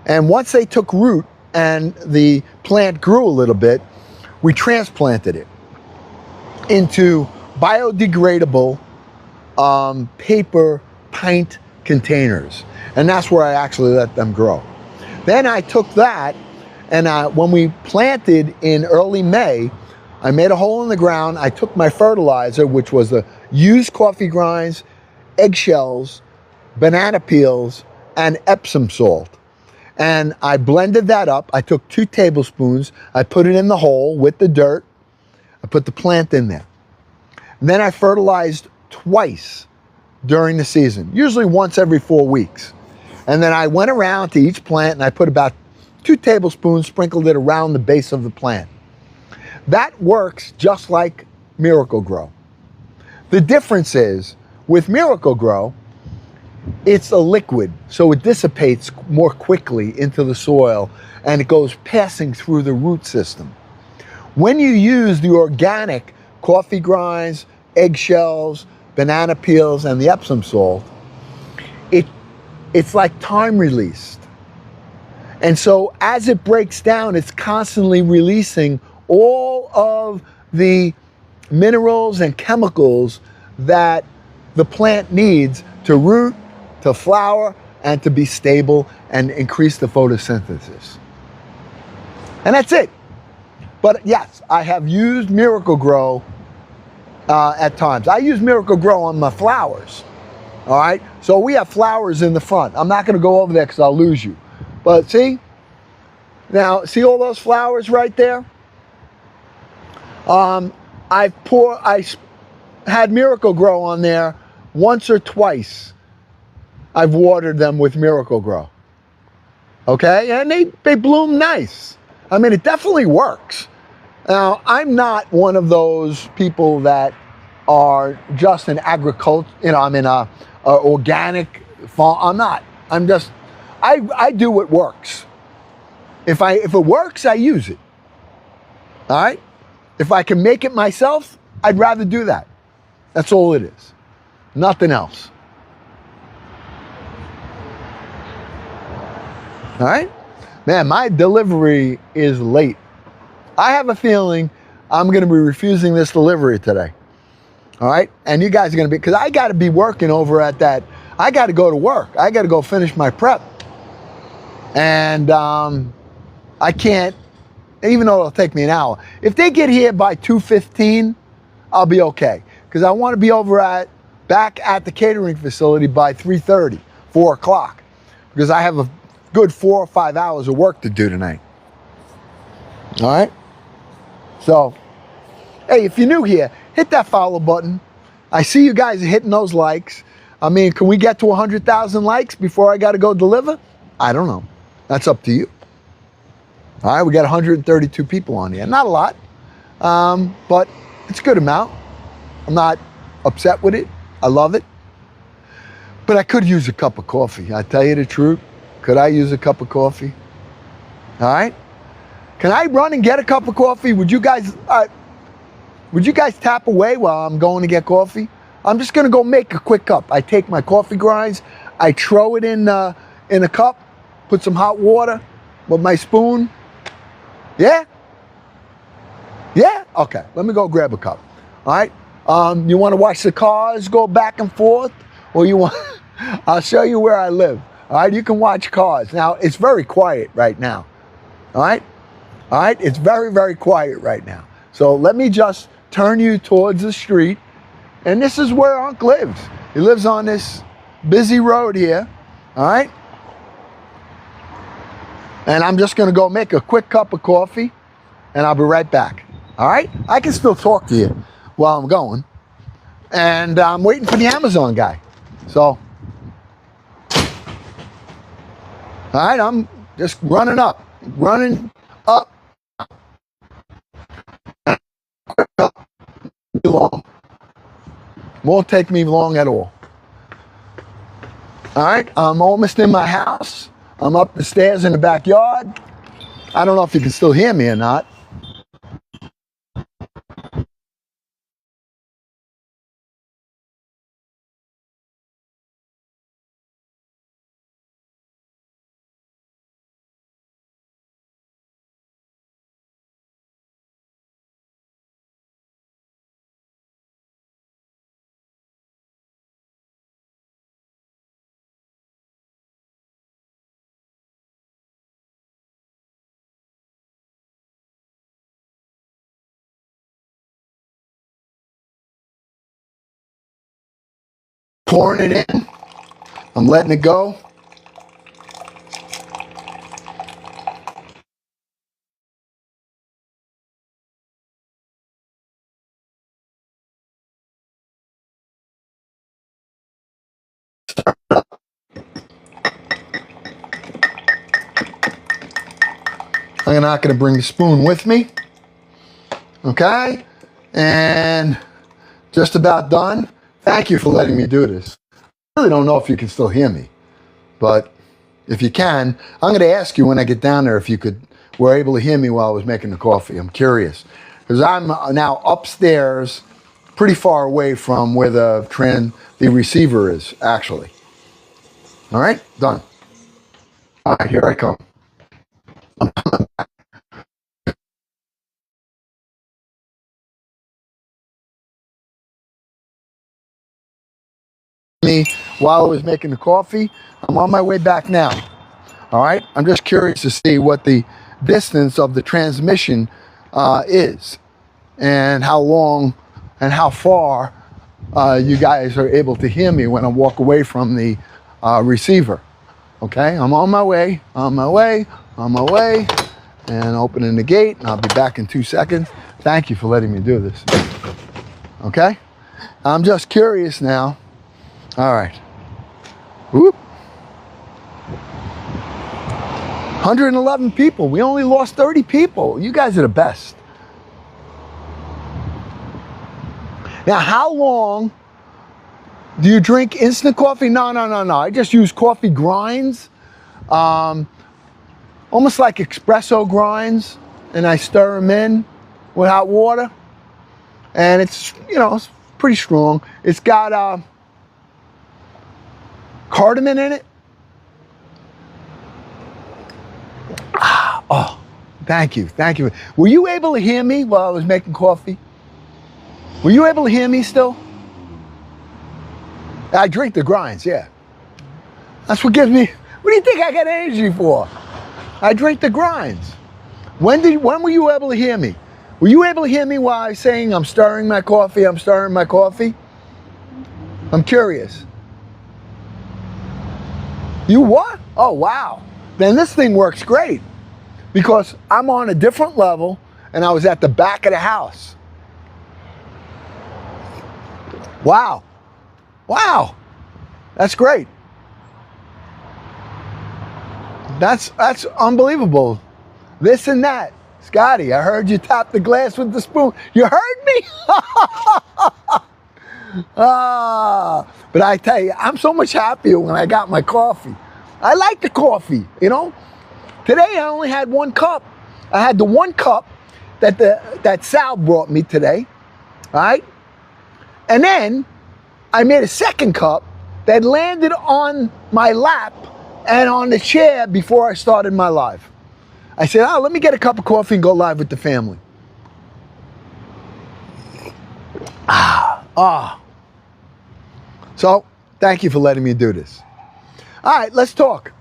And once they took root and the plant grew a little bit, we transplanted it into biodegradable paper pint containers. And that's where I actually let them grow. Then I took that, and when we planted in early May, I made a hole in the ground. I took my fertilizer, which was the used coffee grinds, eggshells, banana peels, and Epsom salt. And I blended that up. I took 2 tablespoons. I put it in the hole with the dirt. I put the plant in there. And then I fertilized twice during the season, usually once every 4 weeks. And then I went around to each plant and I put about 2 tablespoons, sprinkled it around the base of the plant. That works just like Miracle-Gro. The difference is, with Miracle-Gro, it's a liquid, so it dissipates more quickly into the soil and it goes passing through the root system. When you use the organic coffee grinds, eggshells, banana peels, and the Epsom salt, it's like time released. And so as it breaks down, it's constantly releasing all of the minerals and chemicals that the plant needs to root, to flower, and to be stable and increase the photosynthesis. And that's it. But yes, I have used Miracle-Gro at times. I use Miracle-Gro on my flowers. All right? So we have flowers in the front. I'm not going to go over there because I'll lose you. But see? Now, see all those flowers right there? I had Miracle-Gro on there once or twice. I've watered them with Miracle-Gro. Okay? And they bloom nice. I mean, it definitely works. Now, I'm not one of those people that are just an agriculture, I'm in a organic farm. I'm not. I'm just, I do what works. If it works, I use it. All right? If I can make it myself, I'd rather do that. That's all it is. Nothing else. All right? Man, my delivery is late. I have a feeling I'm going to be refusing this delivery today. All right? And you guys are going to be, because I got to be working over at that. I got to go to work. I got to go finish my prep. And I can't, even though it'll take me an hour. If they get here by 2:15, I'll be okay. Because I want to be back at the catering facility by 3:30, 4 o'clock. Because I have a good 4 or 5 hours of work to do tonight. All right? So, hey, if you're new here, hit that follow button. I see you guys are hitting those likes. I mean, can we get to 100,000 likes before I got to go deliver? I don't know. That's up to you. All right, we got 132 people on here. Not a lot, but it's a good amount. I'm not upset with it. I love it. But I could use a cup of coffee. I tell you the truth. Could I use a cup of coffee? All right. Can I run and get a cup of coffee? Would you guys tap away while I'm going to get coffee? I'm just going to go make a quick cup. I take my coffee grinds, I throw it in a cup, put some hot water with my spoon. Yeah? Yeah? Okay, let me go grab a cup. All right? You want to watch the cars go back and forth? Or you want, I'll show you where I live. All right, you can watch cars. Now, it's very quiet right now. All right? All right, it's very, very quiet right now. So let me just turn you towards the street. And this is where Unc lives. He lives on this busy road here. All right? And I'm just going to go make a quick cup of coffee. And I'll be right back. All right? I can still talk to you while I'm going. And I'm waiting for the Amazon guy. So All right, I'm just running up. Long. Won't take me long at all. All right, I'm almost in my house. I'm up the stairs in the backyard. I don't know if you can still hear me or not. Pouring it in. I'm letting it go. I'm not going to bring the spoon with me. Okay? And just about done. Thank you for letting me do this. I really don't know if you can still hear me, but if you can, I'm going to ask you when I get down there if you were able to hear me while I was making the coffee. I'm curious because I'm now upstairs, pretty far away from where the receiver is actually. All right, done. All right, here I come. Me while I was making the coffee. I'm on my way back now. All right, I'm just curious to see what the distance of the transmission is and how long and how far you guys are able to hear me when I walk away from the receiver. Okay, I'm on my way, and opening the gate, and I'll be back in 2 seconds. Thank you for letting me do this. Okay, I'm just curious now. All right. Whoop. 111 people. We only lost 30 people. You guys are the best. Now, how long do you drink instant coffee? No. I just use coffee grinds, almost like espresso grinds, and I stir them in with hot water. And it's, it's pretty strong. It's got cardamom in it. Oh, thank you. Were you able to hear me while I was making coffee? Were you able to hear me still? I drink the grinds, yeah. That's what gives me, what do you think I got energy for? I drink the grinds. When were you able to hear me? Were you able to hear me while I was saying I'm stirring my coffee? I'm curious. You what? Oh, wow. Then this thing works great because I'm on a different level and I was at the back of the house. Wow. That's great. That's unbelievable. This and that. Scotty, I heard you tap the glass with the spoon. You heard me? But I tell you, I'm so much happier when I got my coffee. I like the coffee, Today I only had 1 cup. I had the 1 cup that Sal brought me today, all right? And then I made a 2nd cup that landed on my lap and on the chair before I started my live. I said, let me get a cup of coffee and go live with the family. So, thank you for letting me do this. All right, let's talk.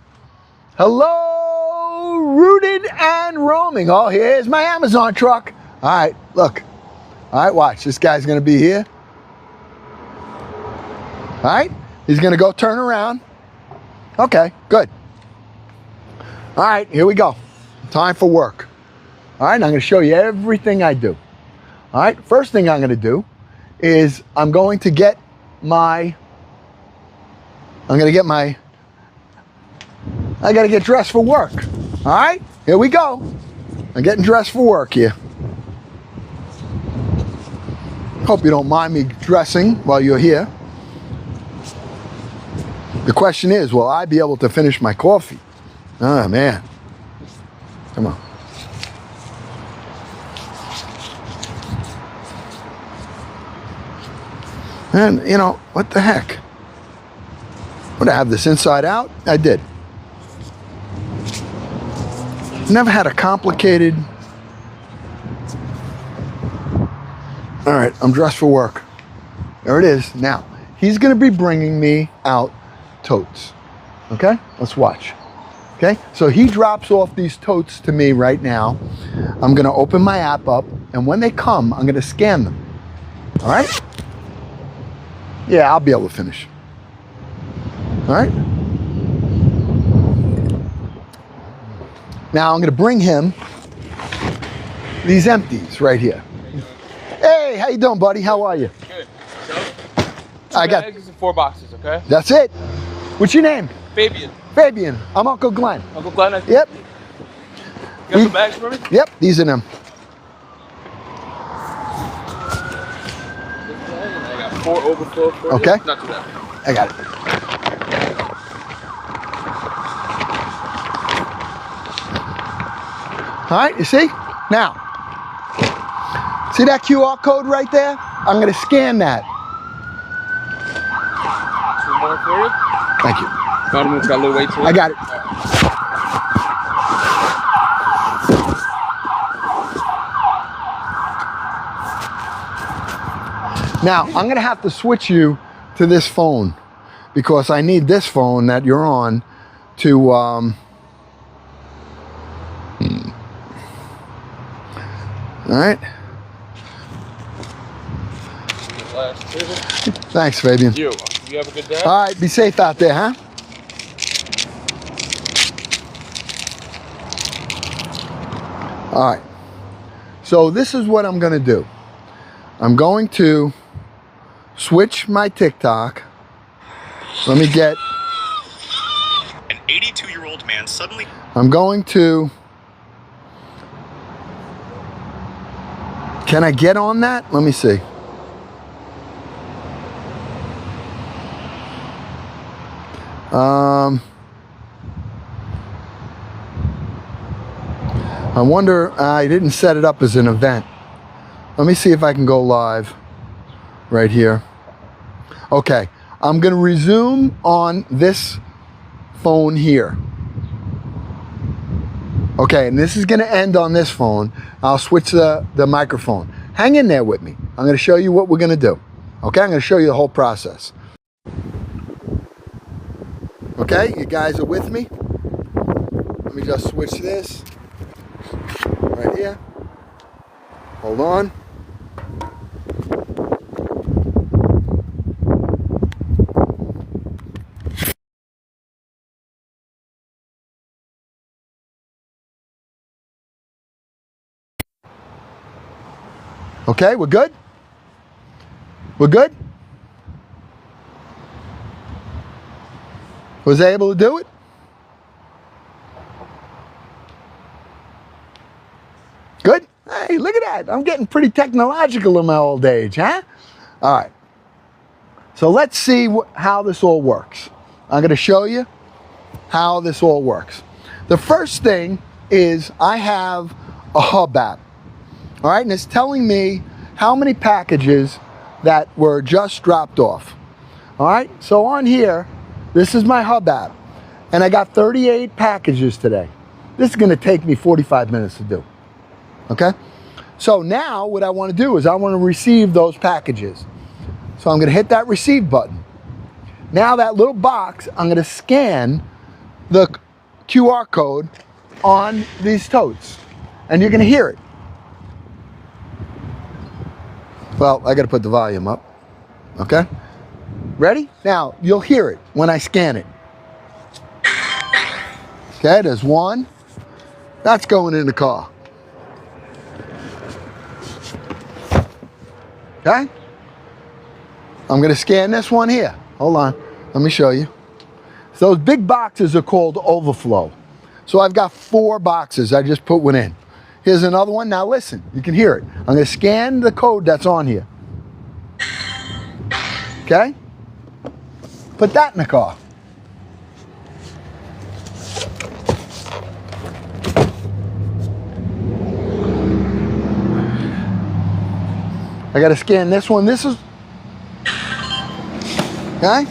Hello, rooted and roaming. Oh, here's my Amazon truck. All right, look. All right, watch. This guy's going to be here. All right, he's going to go turn around. Okay, good. All right, here we go. Time for work. All right, I'm going to show you everything I do. All right, first thing I'm going to do is I'm going to get my I gotta get dressed for work. All right, here we go. I'm getting dressed for work here. Hope you don't mind me dressing while you're here. The question is, will I be able to finish my coffee? Oh man. Come on. And you know, what the heck? Would I have this inside out? I did. Never had a complicated... All right, I'm dressed for work. There it is. Now, he's gonna be bringing me out totes. Okay, let's watch. Okay, so he drops off these totes to me right now. I'm gonna open my app up, and when they come, I'm gonna scan them. All right? Yeah, I'll be able to finish. All right? Now I'm gonna bring him these empties right here. Hey, how you doing, buddy? How are you? Good. So, I got eggs and 4 boxes, okay? That's it. What's your name? Fabian. Fabian. I'm Uncle Glenn. Uncle Glenn, nice to Yep. meet you. You got some bags for me? Yep, these are them. I got 4 overflow for you. Okay. Not too bad. I got it. All right, you see? Now, see that QR code right there? I'm gonna scan that. 2 more for you. Thank you. Bottom one's got a little weight to it. I got it. Now, I'm gonna have to switch you to this phone because I need this phone that you're on to, all right. Last 2. Thanks, Fabian. You have a good day? All right, be safe out there, huh? All right. So this is what I'm gonna do. I'm going to switch my TikTok. Let me get... An 82-year-old man suddenly... I'm going to... Can I get on that? Let me see. I wonder, I didn't set it up as an event. Let me see if I can go live right here. Okay, I'm gonna resume on this phone here. Okay, and this is gonna end on this phone. I'll switch the microphone. Hang in there with me. I'm gonna show you what we're gonna do. Okay, I'm gonna show you the whole process. Okay, you guys are with me? Let me just switch this right here. Hold on. Okay, we're good? We're good? Was I able to do it? Good? Hey, look at that. I'm getting pretty technological in my old age, huh? All right. So let's see how this all works. I'm going to show you how this all works. The first thing is I have a Hub app. All right, and it's telling me how many packages that were just dropped off. All right, so on here, this is my Hub app, and I got 38 packages today. This is gonna take me 45 minutes to do, okay? So now what I wanna do is I wanna receive those packages. So I'm gonna hit that receive button. Now that little box, I'm gonna scan the QR code on these totes, and you're gonna hear it. Well, I gotta put the volume up, okay? Ready? Now, you'll hear it when I scan it. Okay, there's one. That's going in the car. Okay? I'm gonna scan this one here. Hold on, let me show you. So those big boxes are called overflow. So I've got 4 boxes. I just put one in. Here's another one. Now listen, you can hear it. I'm going to scan the code that's on here. Okay? Put that in the car. I got to scan this one. This is, okay?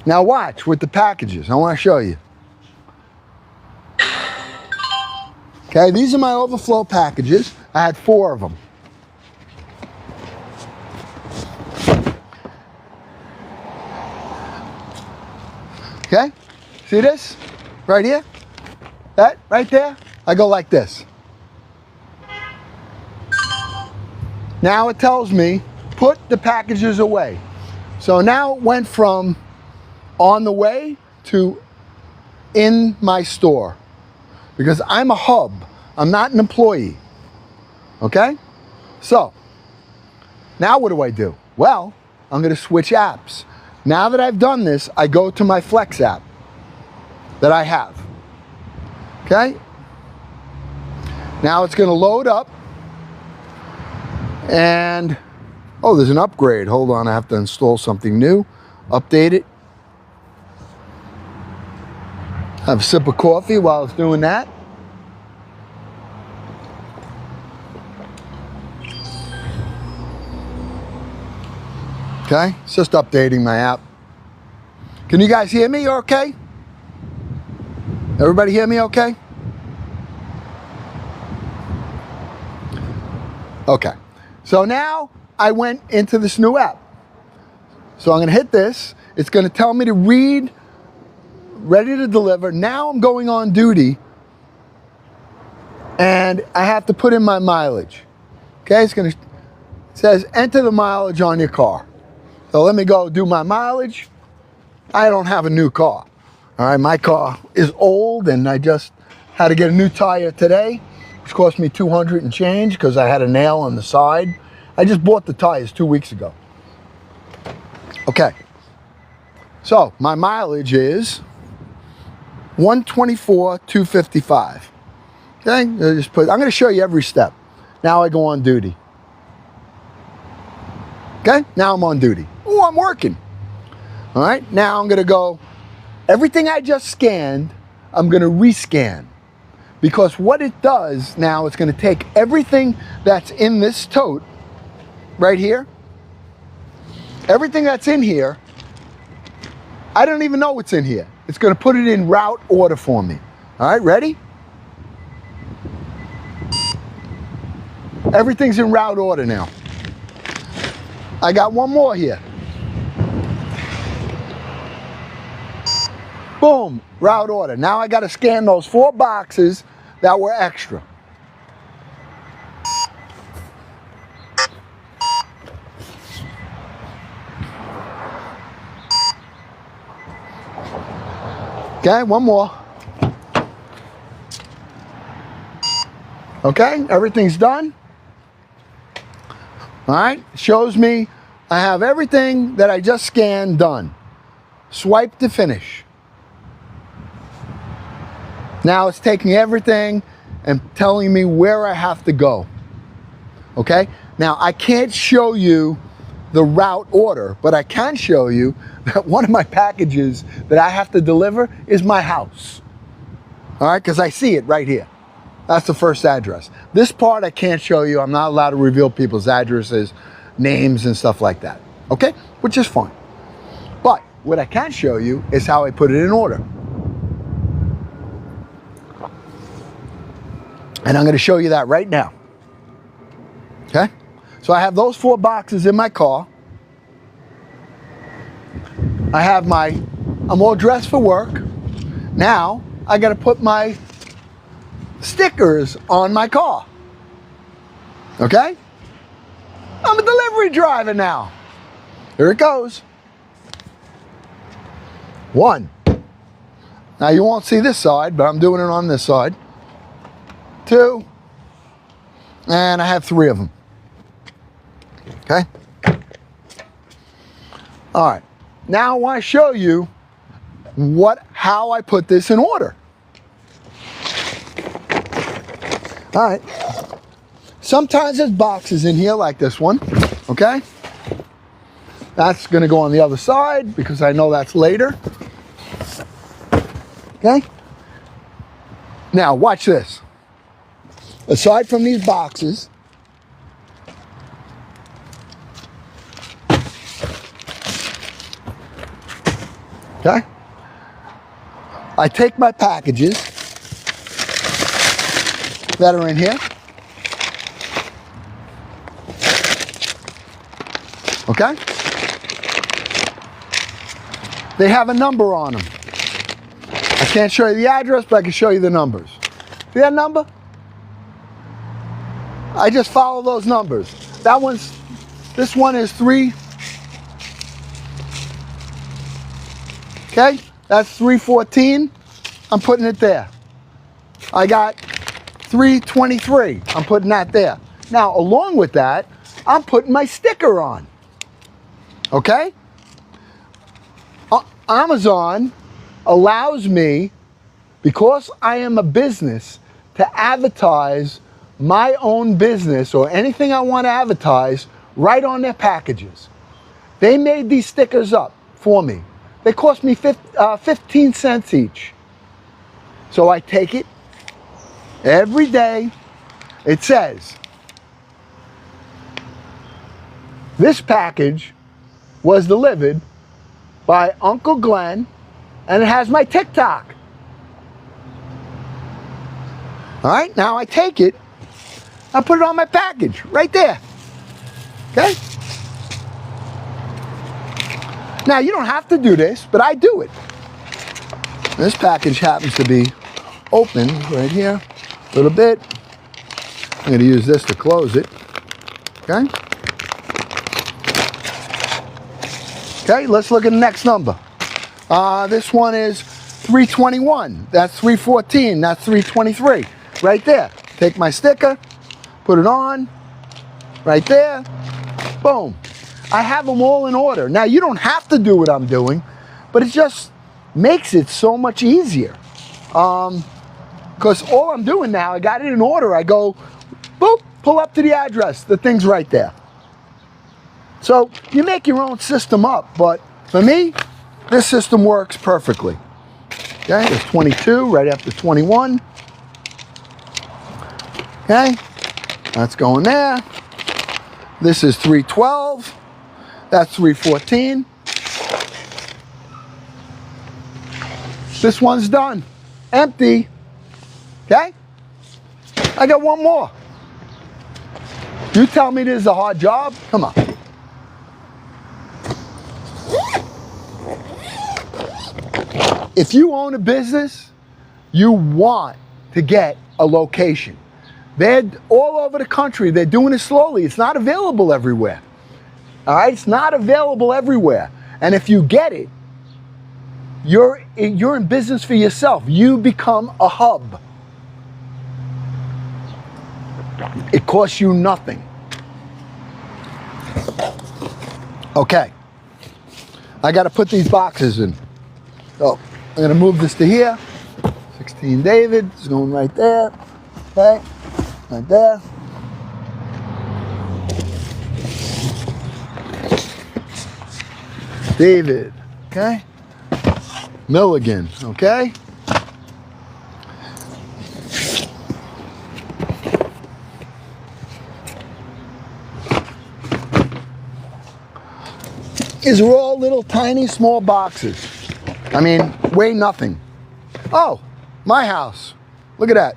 Now watch with the packages. I want to show you. Okay, these are my overflow packages. I had 4 of them. Okay, see this? Right here? That right there? I go like this. Now it tells me, put the packages away. So now it went from on the way to in my store. Because I'm a hub. I'm not an employee. Okay? So, now what do? Well, I'm going to switch apps. Now that I've done this, I go to my Flex app that I have. Okay? Now it's going to load up. And, oh, there's an upgrade. Hold on, I have to install something new. Update it. Have a sip of coffee while it's doing that. Okay, it's just updating my app. Can you guys hear me okay? Everybody hear me okay? Okay, so now I went into this new app. So I'm gonna hit this. It's gonna tell me to read, ready to deliver. Now I'm going on duty and I have to put in my mileage. Okay, it says enter the mileage on your car. So let me go do my mileage. I don't have a new car. All right, my car is old and I just had to get a new tire today, which cost me $200 and change because I had a nail on the side. I just bought the tires 2 weeks ago. Okay, so my mileage is 124,255. Okay, I'm going to show you every step. Now I go on duty. Okay, now I'm on duty. Oh, I'm working. All right, now I'm going to go, everything I just scanned, I'm going to rescan. Because what it does now, it's going to take everything that's in this tote right here, everything that's in here, I don't even know what's in here. It's going to put it in route order for me. All right, ready? Everything's in route order now. I got one more here. Boom, route order. Now I got to scan those 4 boxes that were extra. Okay, one more. Okay, everything's done. All right, shows me I have everything that I just scanned done. Swipe to finish. Now it's taking everything and telling me where I have to go. Okay, now I can't show you the route order, but I can show you that one of my packages that I have to deliver is my house. All right, because I see it right here. That's the first address. This part I can't show you. I'm not allowed to reveal people's addresses, names, and stuff like that. Okay, which is fine. But what I can show you is how I put it in order. And I'm going to show you that right now. Okay? So I have those 4 boxes in my car. I have I'm all dressed for work. Now I got to put my stickers on my car. Okay? I'm a delivery driver now. Here it goes. 1. Now you won't see this side, but I'm doing it on this side. 2. And I have 3 of them. Okay? All right. Now I want to show you how I put this in order. All right. Sometimes there's boxes in here like this one. Okay? That's going to go on the other side because I know that's later. Okay? Now, watch this. Aside from these boxes, okay, I take my packages that are in here. Okay? They have a number on them. I can't show you the address, but I can show you the numbers. See that number? I just follow those numbers. This one is 3. Okay, that's 314. I'm putting it there. I got 323. I'm putting that there. Now, along with that, I'm putting my sticker on. Okay? Amazon allows me, because I am a business, to advertise my own business or anything I want to advertise right on their packages. They made these stickers up for me. They cost me 15 cents each. So I take it every day. It says, this package was delivered by Uncle Glenn, and it has my TikTok. All right, now I take it, I put it on my package right there. Okay? Now, you don't have to do this, but I do it. This package happens to be open right here a little bit. I'm going to use this to close it. Okay? Okay, let's look at the next number. This one is 321. That's 314. That's 323. Right there. Take my sticker, put it on, right there. Boom. I have them all in order. Now, you don't have to do what I'm doing, but it just makes it so much easier. Because all I'm doing now, I got it in order. I go, boop, pull up to the address. The thing's right there. So you make your own system up, but for me, this system works perfectly. Okay, there's 22 right after 21. Okay, that's going there. This is 312. That's 314. This one's done. Empty. Okay? I got one more. You tell me this is a hard job? Come on. If you own a business, you want to get a location. They're all over the country. They're doing it slowly. It's not available everywhere. All right? It's not available everywhere. And if you get it, you're in business for yourself. You become a hub. It costs you nothing. Okay. I got to put these boxes in. So I'm going to move this to here. 16 David is going right there. Okay. Right there. David. Okay. Milligan. Okay. These are all little tiny small boxes. I mean, weigh nothing. Oh, my house. Look at that.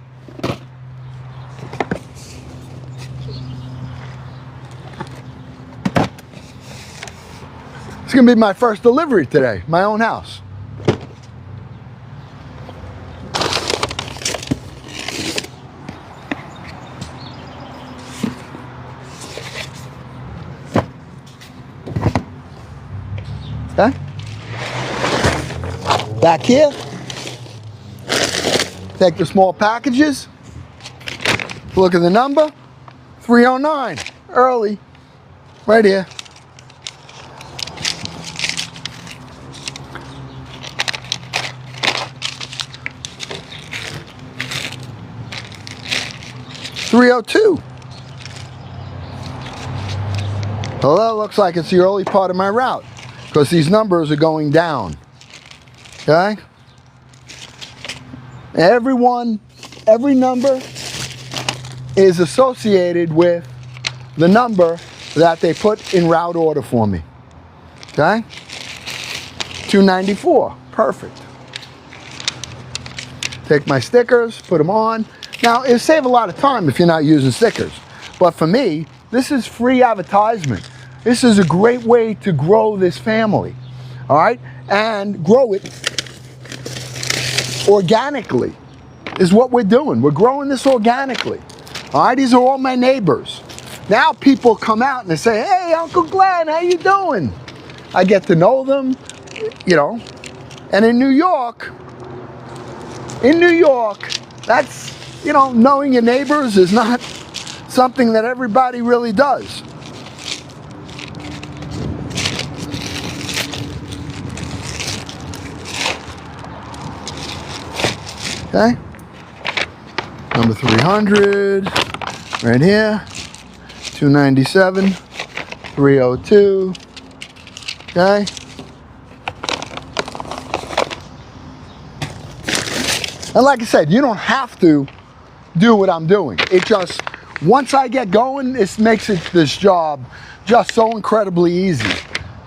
It's gonna be my first delivery today, my own house. Okay. Back here, take the small packages, look at the number, 309, early, right here. $302. Well, that looks like it's the early part of my route because these numbers are going down. Okay? Every number is associated with the number that they put in route order for me. Okay? 294. Perfect. Take my stickers, put them on. Now, it'll save a lot of time if you're not using stickers. But for me, this is free advertisement. This is a great way to grow this family. All right? And grow it organically is what we're doing. We're growing this organically. All right? These are all my neighbors. Now people come out and they say, hey, Uncle Glenn, how you doing? I get to know them, you know. And in New York, that's, you know, knowing your neighbors is not something that everybody really does. Okay? Number 300, right here. 297, 302, okay? And like I said, you don't have to do what I'm doing. It just, once I get going, this makes this job just so incredibly easy.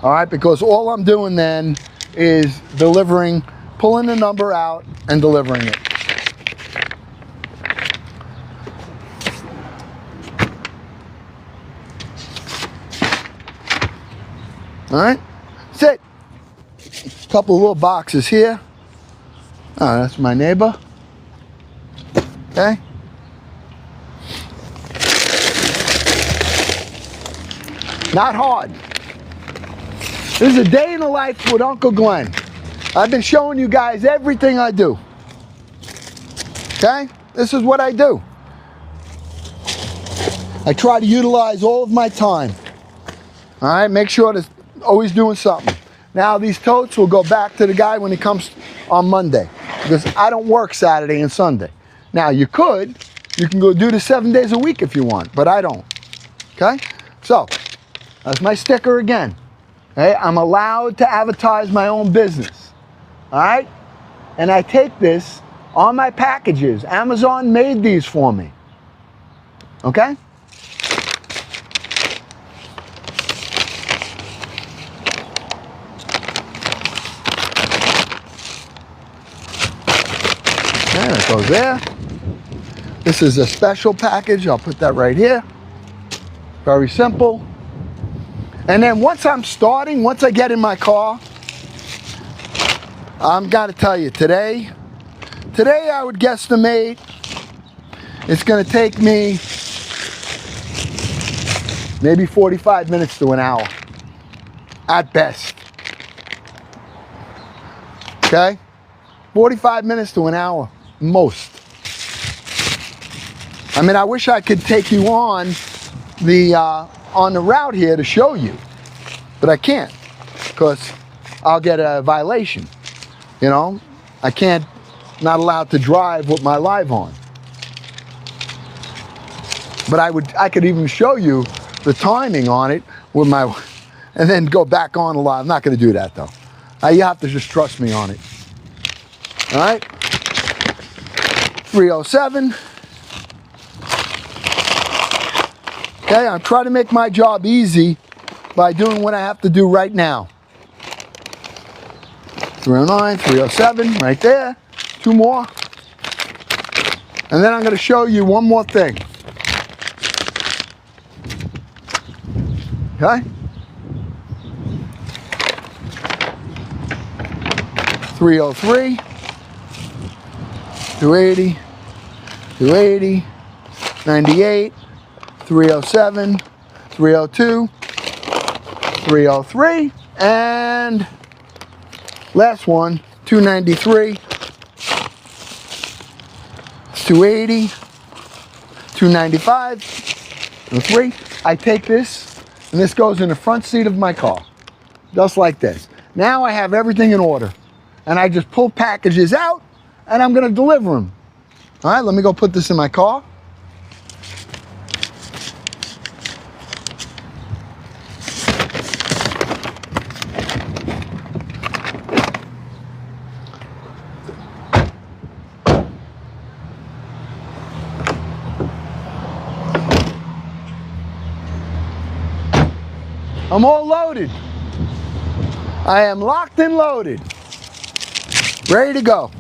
All right, because all I'm doing then is delivering, pulling the number out and delivering it. All right, that's it. A couple of little boxes here. Oh, that's my neighbor. Okay. Not hard. This is a day in the life with Uncle Glenn. I've been showing you guys everything I do. Okay? This is what I do. I try to utilize all of my time. All right, make sure to always doing something. Now these totes will go back to the guy when he comes on Monday because I don't work Saturday and Sunday. Now you can go do this 7 days a week if you want, but I don't. Okay, so that's my sticker again. Okay, I'm allowed to advertise my own business. All right, and I take this on my packages. Amazon made these for me. Okay. There it goes there. This is a special package. I'll put that right here. Very simple. And then once I get in my car, I'm gotta tell you, today I would guesstimate it's gonna take me maybe 45 minutes to an hour at best. Okay? 45 minutes to an hour. Most. I mean, I wish I could take you on the route here to show you, but I can't because I'll get a violation. You know, I can't, not allowed to drive with my live on. But I could even show you the timing on it with my, and then go back on a lot. I'm not going to do that though. You have to just trust me on it. All right. 307. Okay, I'm trying to make my job easy by doing what I have to do right now. 309, 307, right there. Two more. And then I'm going to show you one more thing. Okay? 303. 280, 280, 98, 307, 302, 303, and last one, 293, 280, 295, And 3, I take this, and this goes in the front seat of my car, just like this. Now I have everything in order, and I just pull packages out, and I'm gonna deliver them. All right, let me go put this in my car. I'm all loaded. I am locked and loaded. Ready to go.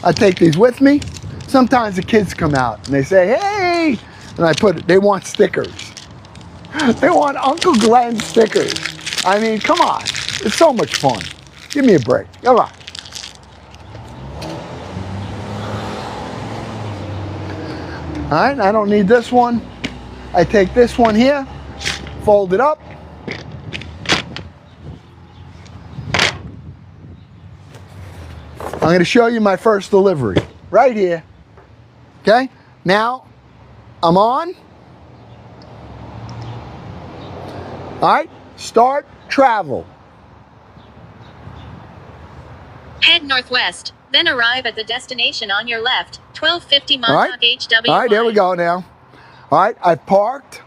I take these with me. Sometimes the kids come out and they say, hey, and they want stickers. They want Uncle Glenn stickers. I mean, come on. It's so much fun. Give me a break. Come on. All right, I don't need this one. I take this one here, fold it up. I'm going to show you my first delivery right here. Okay, now I'm on. All right, start travel. Head northwest, then arrive at the destination on your left, 1250 All right. Montauk HW. All right, there we go now. All right, I've parked.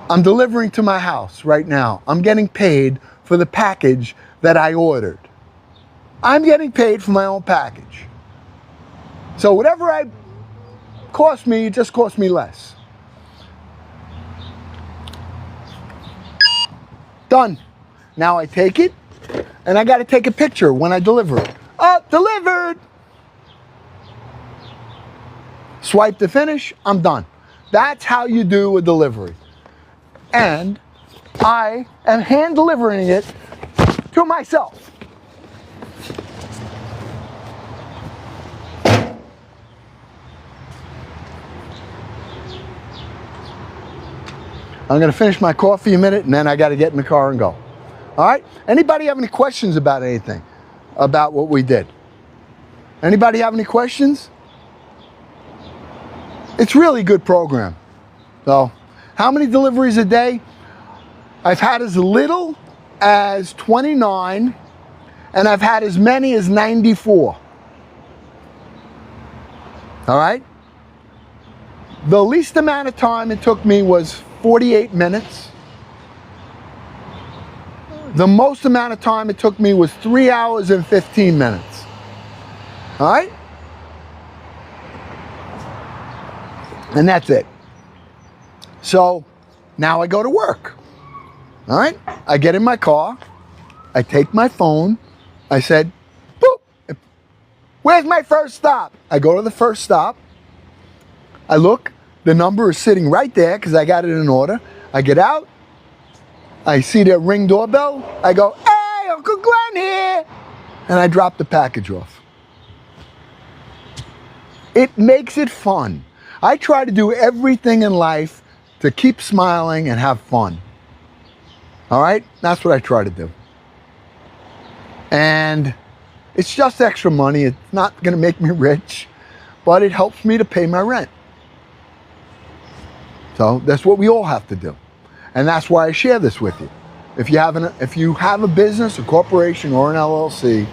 I'm delivering to my house right now. I'm getting paid for the package that I ordered. I'm getting paid for my own package. So whatever it cost me, it just cost me less. Done. Now I take it, and I got to take a picture when I deliver it. Oh, delivered! Swipe to finish, I'm done. That's how you do a delivery. And I am hand delivering it to myself. I'm going to finish my coffee a minute, and then I got to get in the car and go. All right? Anybody have any questions about anything, about what we did? Anybody have any questions? It's really a good program. So, how many deliveries a day? I've had as little as 29, and I've had as many as 94. All right? The least amount of time it took me was 48 minutes. The most amount of time it took me was 3 hours and 15 minutes. All right? And that's it. So now I go to work. All right? I get in my car. I take my phone. I said, boop. Where's my first stop? I go to the first stop. I look. The number is sitting right there because I got it in order. I get out. I see their Ring doorbell. I go, hey, Uncle Glenn here. And I drop the package off. It makes it fun. I try to do everything in life to keep smiling and have fun. All right? That's what I try to do. And it's just extra money. It's not going to make me rich, but it helps me to pay my rent. So that's what we all have to do. And that's why I share this with you. If you have a business, a corporation, or an LLC,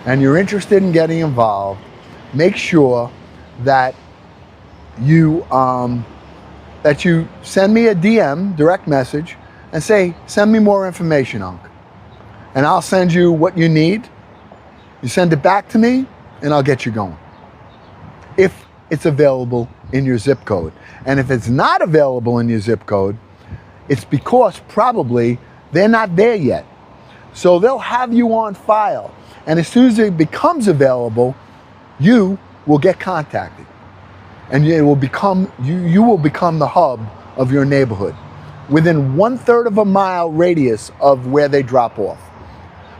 and you're interested in getting involved, make sure that you send me a DM, direct message, and say, send me more information, Unc. And I'll send you what you need. You send it back to me, and I'll get you going. If it's available in your zip code. And if it's not available in your zip code, it's because probably they're not there yet. So they'll have you on file. And as soon as it becomes available, you will get contacted. And it will become, you will become the hub of your neighborhood within 1/3 of a mile radius of where they drop off.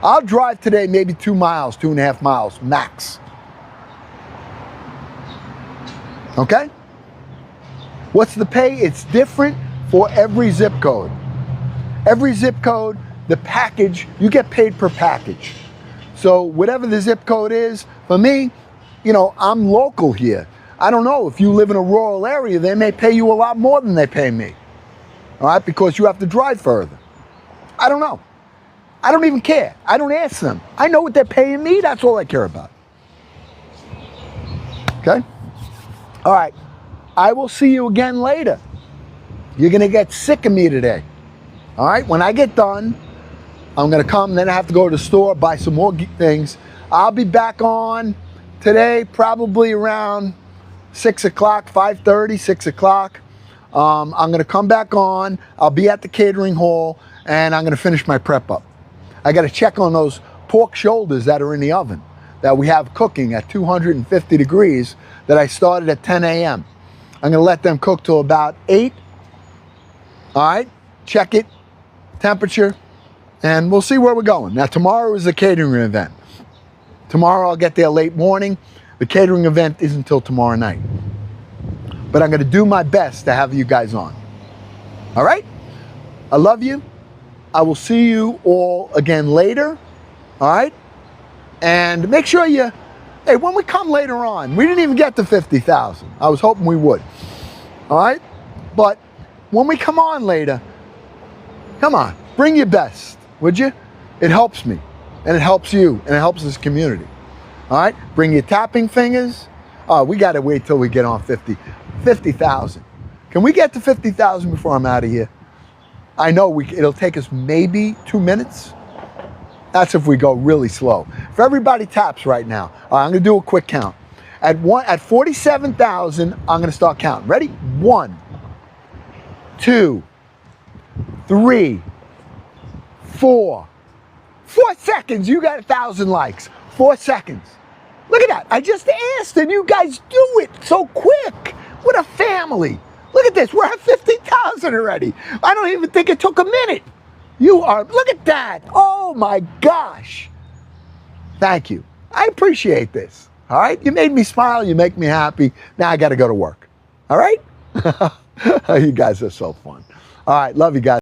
I'll drive today maybe 2 miles, 2.5 miles max. Okay? What's the pay? It's different for every zip code. Every zip code, the package, you get paid per package. So whatever the zip code is, for me, I'm local here. I don't know, if you live in a rural area, they may pay you a lot more than they pay me. All right, because you have to drive further. I don't know. I don't even care. I don't ask them. I know what they're paying me. That's all I care about. Okay? All right. I will see you again later. You're going to get sick of me today. All right? When I get done, I'm going to come, then I have to go to the store, buy some more things. I'll be back on today, probably around 6 o'clock, 5:30, 6 o'clock. I'm going to come back on. I'll be at the catering hall, and I'm going to finish my prep up. I got to check on those pork shoulders that are in the oven that we have cooking at 250 degrees that I started at 10 a.m. I'm going to let them cook till about 8. All right? Check it, temperature, and we'll see where we're going. Now, tomorrow is the catering event. Tomorrow I'll get there late morning. The catering event isn't until tomorrow night. But I'm going to do my best to have you guys on. All right? I love you. I will see you all again later. All right? And make sure you, hey, when we come later on, we didn't even get to 50,000. I was hoping we would. All right? But when we come on later, come on, bring your best, would you? It helps me, and it helps you, and it helps this community. All right? Bring your tapping fingers. Oh, we got to wait till we get on 50,000. Can we get to 50,000 before I'm out of here? I know it'll take us maybe 2 minutes. That's if we go really slow. If everybody taps right now, I'm going to do a quick count. At 47,000, I'm going to start counting. Ready? 1, 2, 3, 4. 4 seconds. You got 1,000 likes. 4 seconds. Look at that. I just asked and you guys do it so quick. What a family. Look at this. We're at 50,000 already. I don't even think it took a minute. Look at that. Oh my gosh. Thank you. I appreciate this. All right. You made me smile. You make me happy. Now I got to go to work. All right. You guys are so fun. All right. Love you guys.